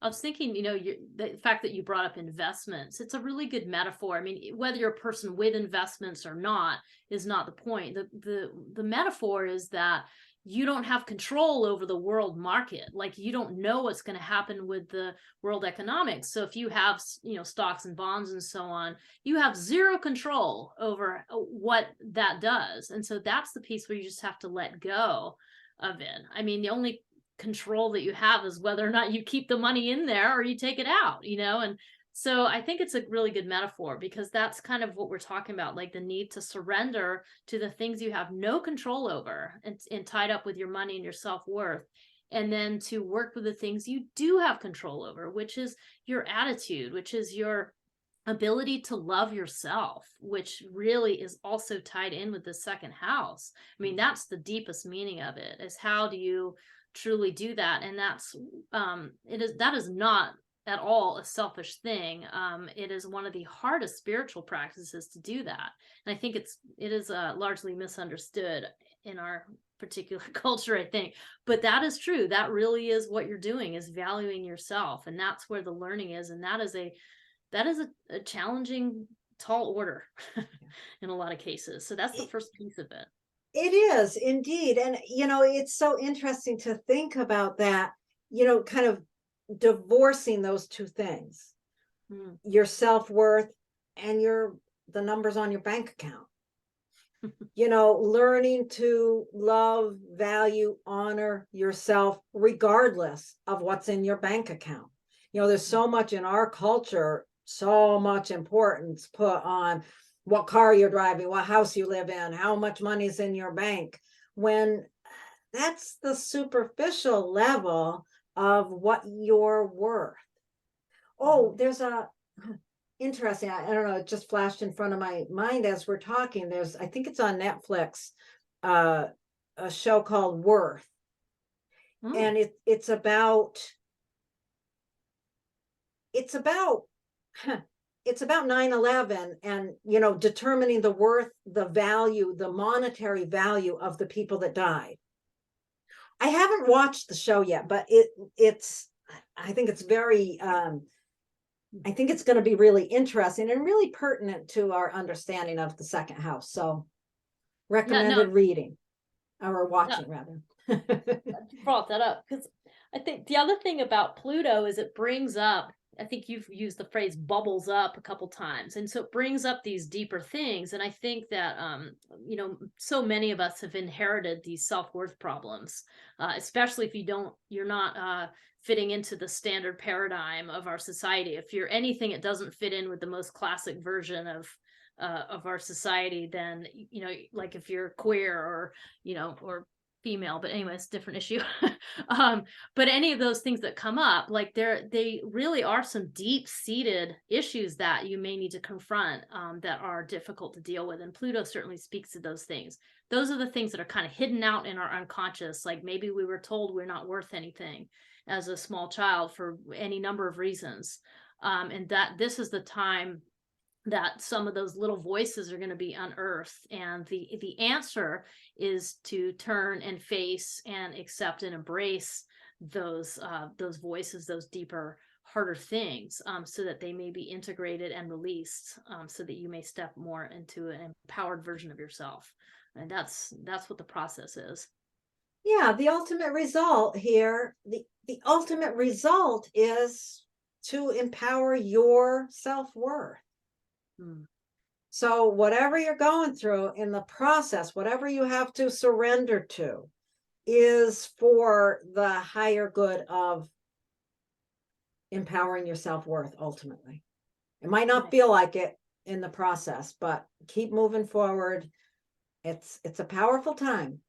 I was thinking, you know, the fact that you brought up investments, it's a really good metaphor. I mean, whether you're a person with investments or not is not the point. The metaphor is that you don't have control over the world market. Like, you don't know what's going to happen with the world economics. So if you have, you know, stocks and bonds and so on, you have zero control over what that does. And so that's the piece where you just have to let go of it. I mean, the only control that you have is whether or not you keep the money in there or you take it out, you know? And so I think it's a really good metaphor, because that's kind of what we're talking about, like the need to surrender to the things you have no control over and tied up with your money and your self-worth, and then to work with the things you do have control over, which is your attitude, which is your ability to love yourself, which really is also tied in with the second house. I mean, that's the deepest meaning of it, is how do you truly do that? And that's that is not at all a selfish thing. It is one of the hardest spiritual practices to do that, and I think it is largely misunderstood in our particular culture, I think. But that is true. That really is what you're doing, is valuing yourself, and that's where the learning is. And that is a challenging, tall order in a lot of cases. So that's the first piece of it. It is indeed. And, you know, it's so interesting to think about that, you know, kind of divorcing those two things, your self-worth and the numbers on your bank account. You know, learning to love, value, honor yourself regardless of what's in your bank account. You know, there's so much in our culture, so much importance put on what car you're driving, what house you live in, how much money's in your bank, when that's the superficial level of what you're worth. Oh, there's a interesting, I don't know, it just flashed in front of my mind as we're talking. There's, I think it's on Netflix, a show called Worth. And it's about it's about 9/11 and, you know, determining the worth, the value, the monetary value of the people that died. I haven't watched the show yet, but it's I think it's very I think it's going to be really interesting and really pertinent to our understanding of the second house. So recommended reading or watching rather. Brought that up because I think the other thing about Pluto is it brings up, I think you've used the phrase bubbles up a couple times. And so it brings up these deeper things. And I think that, you know, so many of us have inherited these self-worth problems, especially if you're not fitting into the standard paradigm of our society. If you're anything, it doesn't fit in with the most classic version of our society, then, you know, like if you're queer or, you know, or female, but anyway, it's a different issue. But any of those things that come up, like they really are some deep-seated issues that you may need to confront, that are difficult to deal with. And Pluto certainly speaks to those things. Those are the things that are kind of hidden out in our unconscious. Like maybe we were told we're not worth anything as a small child for any number of reasons. And that this is the time that some of those little voices are going to be unearthed, and the answer is to turn and face and accept and embrace those voices, those deeper, harder things, so that they may be integrated and released, so that you may step more into an empowered version of yourself. And that's what the process is. Yeah, the ultimate result here, the ultimate result is to empower your self-worth. So whatever you're going through in the process, whatever you have to surrender to, is for the higher good of empowering your self-worth ultimately. It might not feel like it in the process, but keep moving forward. It's a powerful time.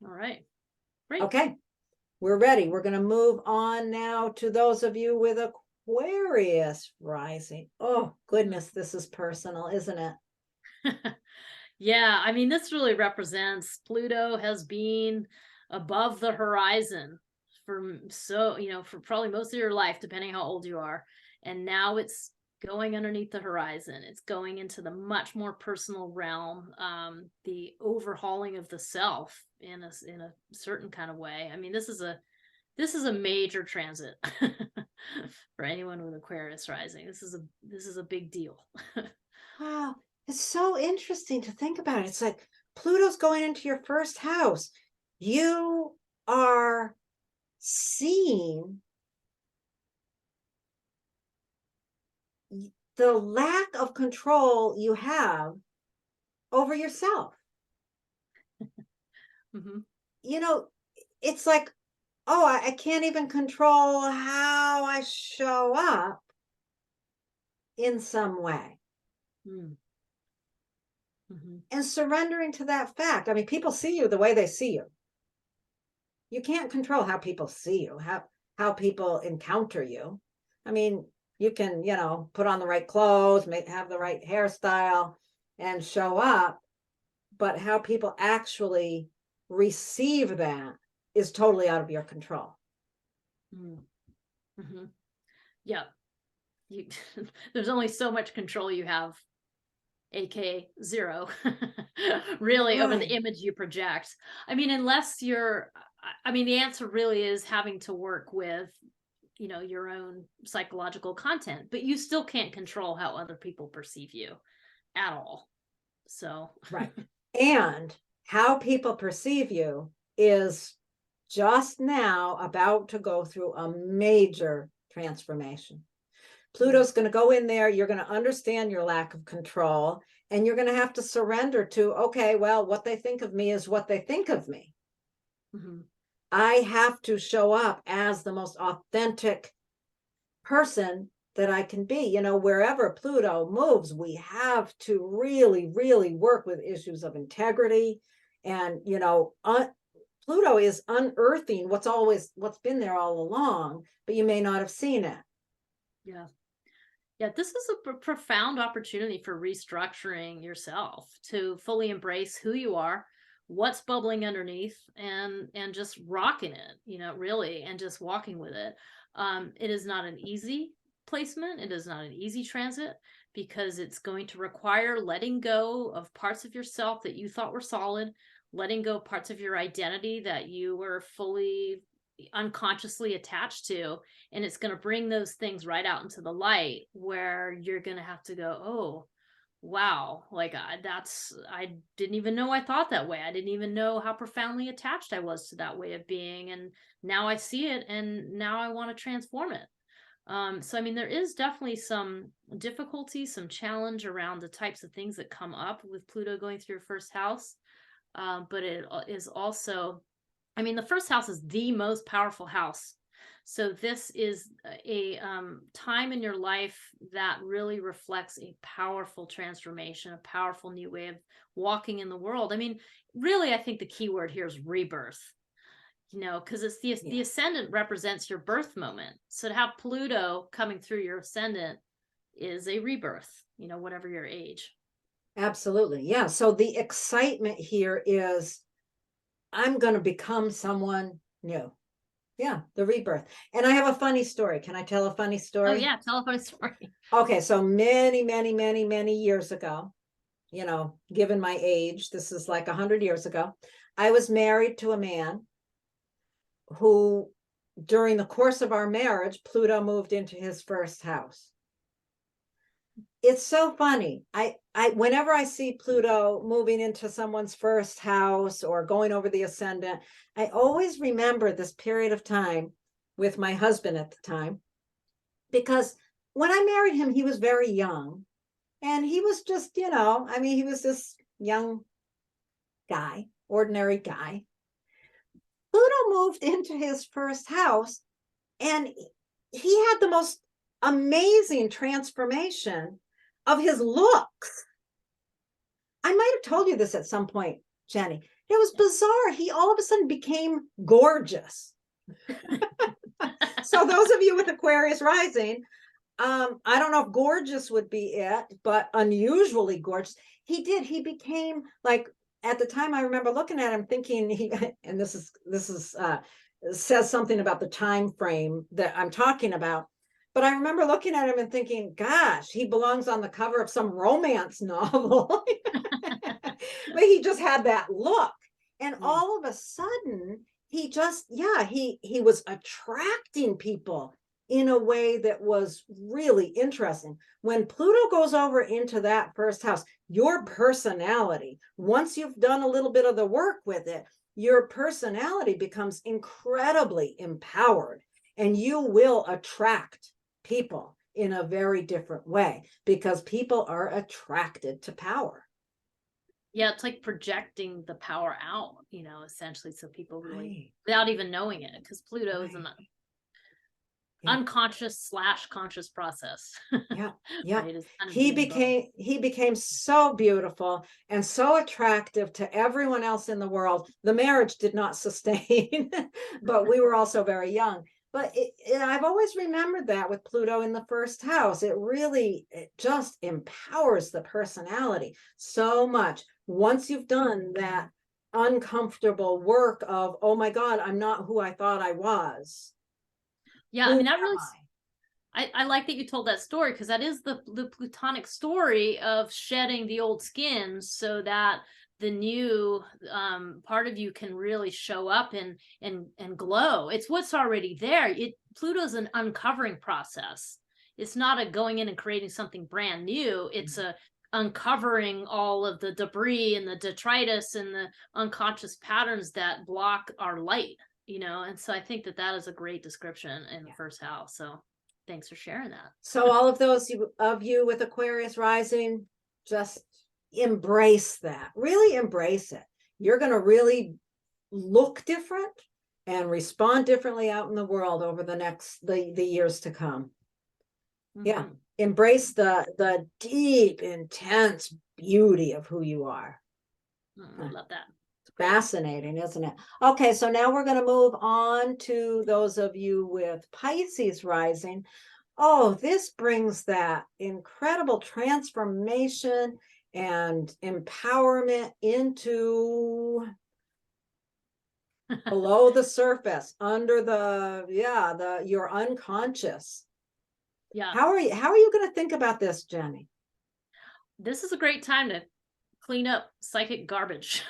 All right. Great. Okay, we're ready. We're going to move on now to those of you with Aquarius rising. Oh, goodness, this is personal, isn't it? Yeah, I mean, this really represents Pluto has been above the horizon for for probably most of your life, depending how old you are. And now it's going underneath the horizon. It's going into the much more personal realm, the overhauling of the self in a certain kind of way. I mean, this is a major transit for anyone with Aquarius rising. This is a big deal. Wow, it's so interesting to think about it. It's like Pluto's going into your first house. You are seeing the lack of control you have over yourself. You know, it's like, oh, I can't even control how I show up in some way. And surrendering to that fact. I mean, people see you the way they see you. You can't control how people see you, how people encounter you. I mean, you can, you know, put on the right clothes, have the right hairstyle and show up, but how people actually receive that is totally out of your control. Yeah. There's only so much control you have, aka zero, really, over the image you project. I mean, the answer really is having to work with, you know, your own psychological content, but you still can't control how other people perceive you at all. So right. And how people perceive you is just now about to go through a major transformation. Pluto's going to go in there. You're going to understand your lack of control, and you're going to have to surrender to, okay, well, what they think of me is what they think of me. I have to show up as the most authentic person that I can be. You know, wherever Pluto moves, we have to really, really work with issues of integrity. And, you know, Pluto is unearthing what's been there all along, but you may not have seen it. Yeah. Yeah, this is a profound opportunity for restructuring yourself to fully embrace who you are, what's bubbling underneath, and just rocking it, you know, really, and just walking with it. It is not an easy placement. It is not an easy transit because it's going to require letting go of parts of yourself that you thought were solid, letting go of parts of your identity that you were fully unconsciously attached to, and it's going to bring those things right out into the light where you're going to have to go, oh wow, like I didn't even know I thought that way. I didn't even know how profoundly attached I was to that way of being, and now I see it, and now I want to transform it. So I mean, there is definitely some difficulty, some challenge around the types of things that come up with Pluto going through your first house, but it is also, I mean, the first house is the most powerful house. So this is a time in your life that really reflects a powerful transformation, a powerful new way of walking in the world. I mean, really, I think the key word here is rebirth, you know, because it's the ascendant represents your birth moment. So to have Pluto coming through your ascendant is a rebirth, you know, whatever your age. Absolutely. Yeah. So the excitement here is I'm going to become someone new. Yeah, the rebirth. And I have a funny story. Can I tell a funny story? Oh yeah, tell a funny story. Okay, so many years ago, you know, given my age, this is like 100 years ago, I was married to a man who, during the course of our marriage, Pluto moved into his first house. It's so funny. Whenever I see Pluto moving into someone's first house or going over the ascendant, I always remember this period of time with my husband at the time, because when I married him, he was very young, and he was just, you know, I mean, he was this young guy, ordinary guy. Pluto moved into his first house, and he had the most amazing transformation of his looks. I might have told you this at some point, Jenny. It was bizarre. He all of a sudden became gorgeous. So those of you with Aquarius rising, I don't know if gorgeous would be it, but unusually gorgeous. He became like, at the time I remember looking at him thinking and this is says something about the time frame that I'm talking about. But I remember looking at him and thinking, gosh, he belongs on the cover of some romance novel. But he just had that look. And all of a sudden, he just, he was attracting people in a way that was really interesting. When Pluto goes over into that first house, your personality, once you've done a little bit of the work with it, your personality becomes incredibly empowered, and you will attract people in a very different way because people are attracted to power. Yeah, it's like projecting the power out, you know, essentially, so people really, Right. without even knowing it, because Pluto is an unconscious / conscious process. Yeah, yeah. Right? It's kind of He became so beautiful and so attractive to everyone else in the world. The marriage did not sustain, but we were also very young. But I've always remembered that with Pluto in the first house, it just empowers the personality so much. Once you've done that uncomfortable work of, oh my God, I'm not who I thought I was. Yeah, I mean, that really, I like that you told that story, because that is the Plutonic story of shedding the old skin so that the new part of you can really show up and glow. It's what's already there. Pluto's an uncovering process. It's not a going in and creating something brand new. It's a uncovering all of the debris and the detritus and the unconscious patterns that block our light, you know. And so I think that is a great description in the first house. So thanks for sharing that. So all of those of you with Aquarius rising, just embrace that. Really embrace it. You're going to really look different. and respond differently out in the world over the years to come. Yeah. Embrace the deep, intense beauty of who you are. I love that. Fascinating, isn't it? Okay, so now we're going to move on to those of you with Pisces rising. Oh, this brings that incredible transformation and empowerment into below the surface, under your unconscious. Yeah. How are you going to think about this, Jenny? This is a great time to clean up psychic garbage.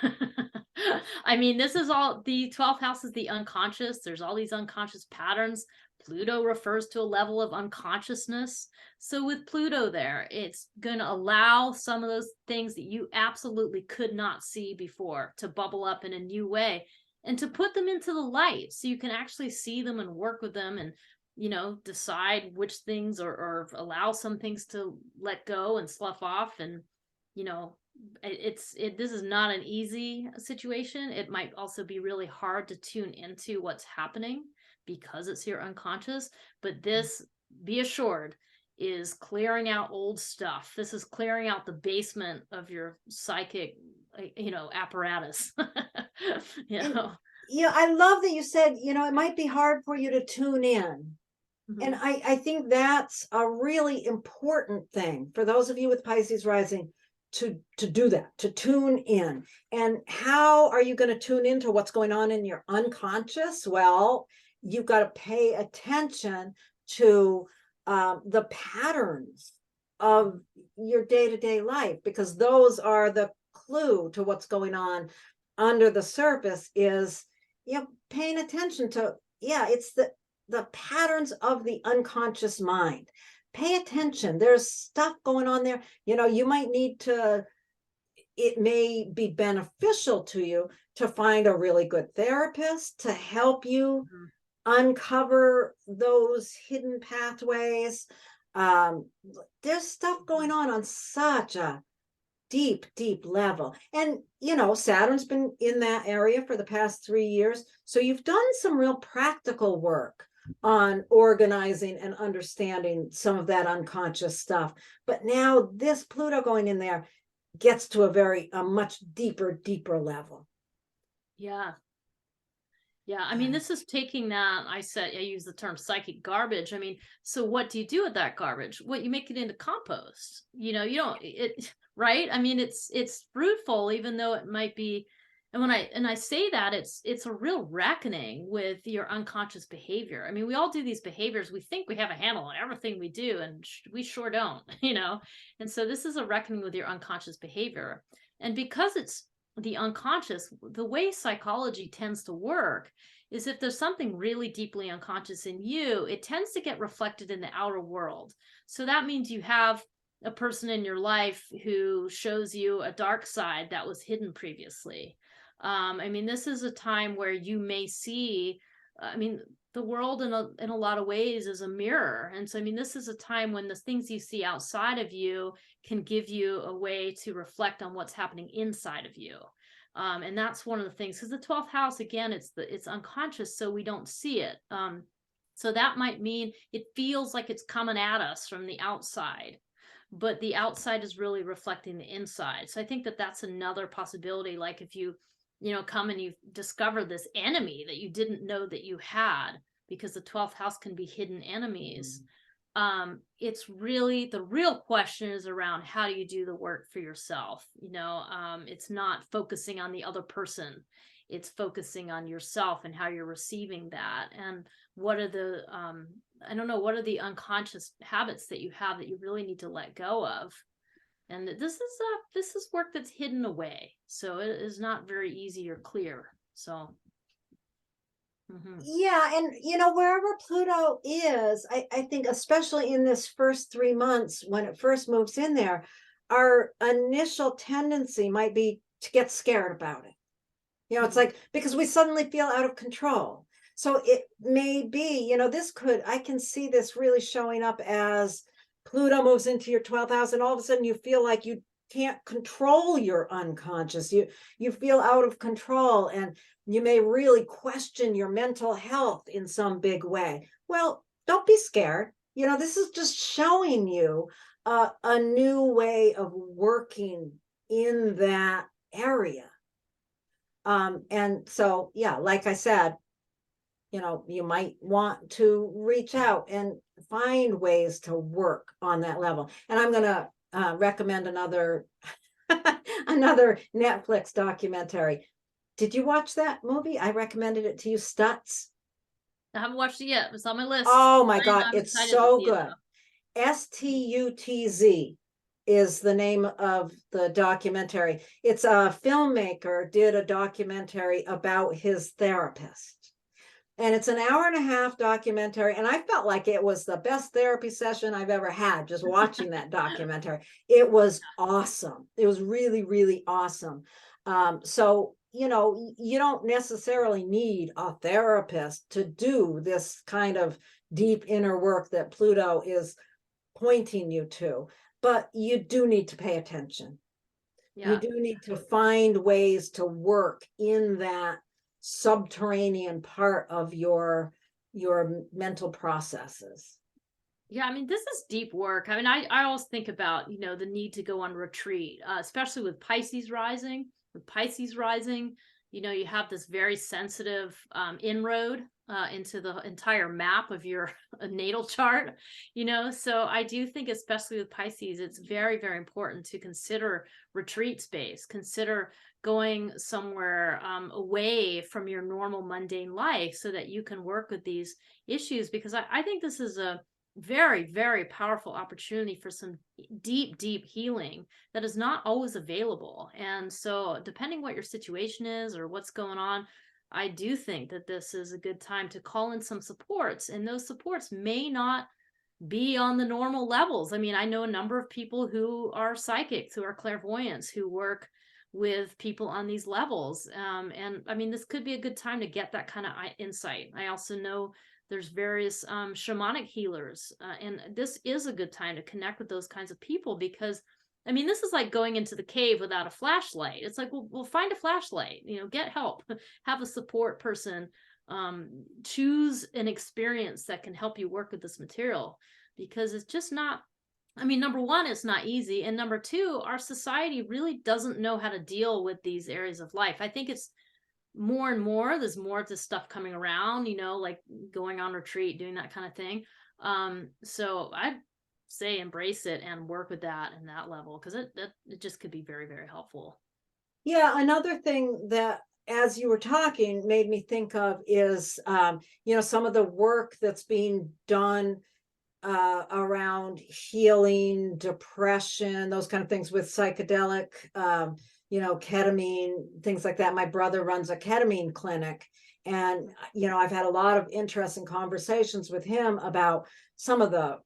I mean, this is all the 12th house is the unconscious. There's all these unconscious patterns. Pluto refers to a level of unconsciousness. So with Pluto there, it's going to allow some of those things that you absolutely could not see before to bubble up in a new way and to put them into the light so you can actually see them and work with them and, you know, decide which things or allow some things to let go and slough off. And, you know, this is not an easy situation. It might also be really hard to tune into what's happening because it's your unconscious, but this, be assured, is clearing out old stuff. This is clearing out the basement of your psychic, you know, apparatus. Yeah, I love that you said, you know, it might be hard for you to tune in. And I think that's a really important thing for those of you with Pisces rising to do that, to tune in. And how are you going to tune into what's going on in your unconscious? Well, you've got to pay attention to the patterns of your day-to-day life, because those are the clue to what's going on under the surface. Is, you know, paying attention to, it's the patterns of the unconscious mind. Pay attention. There's stuff going on there. You know, you might need to, it may be beneficial to you to find a really good therapist to help you uncover those hidden pathways. There's stuff going on such a deep level. And, you know, Saturn's been in that area for the past 3 years. So you've done some real practical work on organizing and understanding some of that unconscious stuff. But now this Pluto going in there gets to a much deeper level. Yeah. I mean, this is taking that, I use the term psychic garbage. I mean, so what do you do with that garbage? What, you make it into compost, you know, you don't, right? I mean, it's fruitful, even though it might be, and when I say that, it's a real reckoning with your unconscious behavior. I mean, we all do these behaviors. We think we have a handle on everything we do, and we sure don't, you know? And so this is a reckoning with your unconscious behavior. And because it's the unconscious, the way psychology tends to work is if there's something really deeply unconscious in you, it tends to get reflected in the outer world. So that means you have a person in your life who shows you a dark side that was hidden previously. I mean, this is a time where you may see, I mean, the world in a lot of ways is a mirror. And so, I mean, this is a time when the things you see outside of you can give you a way to reflect on what's happening inside of you. And that's one of the things, because the 12th house, again, it's unconscious, so we don't see it. So that might mean it feels like it's coming at us from the outside, but the outside is really reflecting the inside. So I think that that's another possibility. Like if you come and you discover this enemy that you didn't know that you had, because the 12th house can be hidden enemies. It's really, the real question is around, how do you do the work for yourself? It's not focusing on the other person. It's focusing on yourself and how you're receiving that. And what are the, what are the unconscious habits that you have that you really need to let go of? And this is work that's hidden away. So it is not very easy or clear. So. Yeah. And, wherever Pluto is, I think, especially in this first 3 months, when it first moves in there, our initial tendency might be to get scared about it. It's like, because we suddenly feel out of control. So it may be, I can see this really showing up as Pluto moves into your 12th house, and all of a sudden you feel like you can't control your unconscious. You feel out of control, and you may really question your mental health in some big way. Well, don't be scared. You know, this is just showing you a new way of working in that area. And so, yeah, like I said, you know, you might want to reach out and find ways to work on that level. And I'm going to recommend another another Netflix documentary. Did you watch that movie? I recommended it to you, Stutz. I haven't watched it yet. It's on my list. Oh my God, I'm it's excited to so see it, good. Stutz is the name of the documentary. It's a filmmaker did a documentary about his therapist. And it's an hour and a half documentary. And I felt like it was the best therapy session I've ever had just watching that documentary. It was awesome. It was really, really awesome. So, you know, you don't necessarily need a therapist to do this kind of deep inner work that Pluto is pointing you to, but you do need to pay attention. You Yeah. do need to find ways to work in that subterranean part of your mental processes. Yeah, I mean, this is deep work. I mean, I always think about, you know, the need to go on retreat, especially with Pisces rising. With Pisces rising, you know, you have this very sensitive inroad into the entire map of your natal chart, you know. So I do think, especially with Pisces, it's very, very important to consider retreat space, consider going somewhere away from your normal mundane life so that you can work with these issues, because I think this is a very, very powerful opportunity for some deep, deep healing that is not always available. And so, depending what your situation is or what's going on, I do think that this is a good time to call in some supports. And those supports may not be on the normal levels. I mean, I know a number of people who are psychics, who are clairvoyants, who work with people on these levels. And I mean, this could be a good time to get that kind of insight. I also know there's various shamanic healers, and this is a good time to connect with those kinds of people, because I mean, this is like going into the cave without a flashlight. It's like, well, we'll find a flashlight, you know, get help, have a support person, choose an experience that can help you work with this material, because it's just not, I mean, number one, it's not easy. And number two, our society really doesn't know how to deal with these areas of life. I think it's more and more, there's more of this stuff coming around, you know, like going on retreat, doing that kind of thing. So I'd say embrace it and work with that in that level, because it just could be very, very helpful. Yeah, another thing that, as you were talking, made me think of is, you know, some of the work that's being done around healing, depression, those kind of things with psychedelic, you know, ketamine, things like that. My brother runs a ketamine clinic, and, you know, I've had a lot of interesting conversations with him about some of the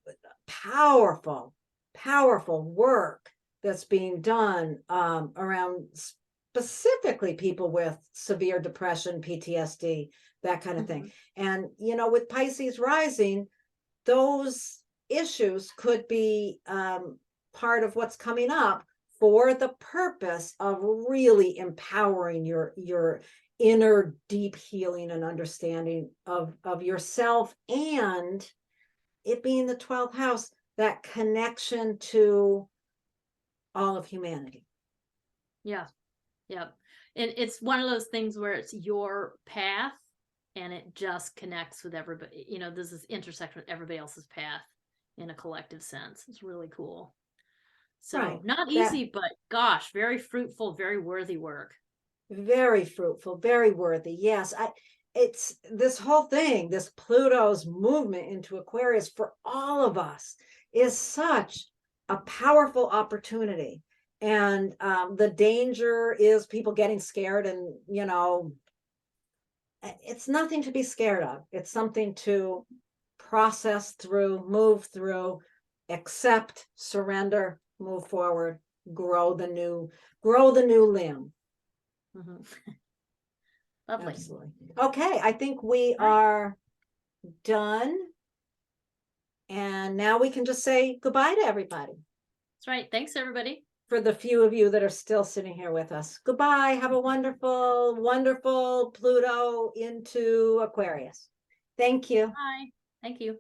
powerful, powerful work that's being done around specifically people with severe depression, PTSD, that kind of thing. And, you know, with Pisces rising, those issues could be part of what's coming up for the purpose of really empowering your inner deep healing and understanding of yourself, and it being the 12th house, that connection to all of humanity. Yeah. Yep. And it's one of those things where it's your path and it just connects with everybody. You know, there's this intersection with everybody else's path in a collective sense. It's really cool. So Right. not easy, but gosh, very fruitful, very worthy work. Very fruitful, very worthy. Yes, it's this whole thing, this Pluto's movement into Aquarius for all of us is such a powerful opportunity. And the danger is people getting scared, and, you know, it's nothing to be scared of. It's something to process through, move through, accept, surrender, move forward, grow the new limb. Lovely. Absolutely. Okay, I think we are done. And now we can just say goodbye to everybody. That's right. Thanks, everybody. for the few of you that are still sitting here with us. Goodbye. Have a wonderful, wonderful Pluto into Aquarius. Thank you. Bye. Thank you.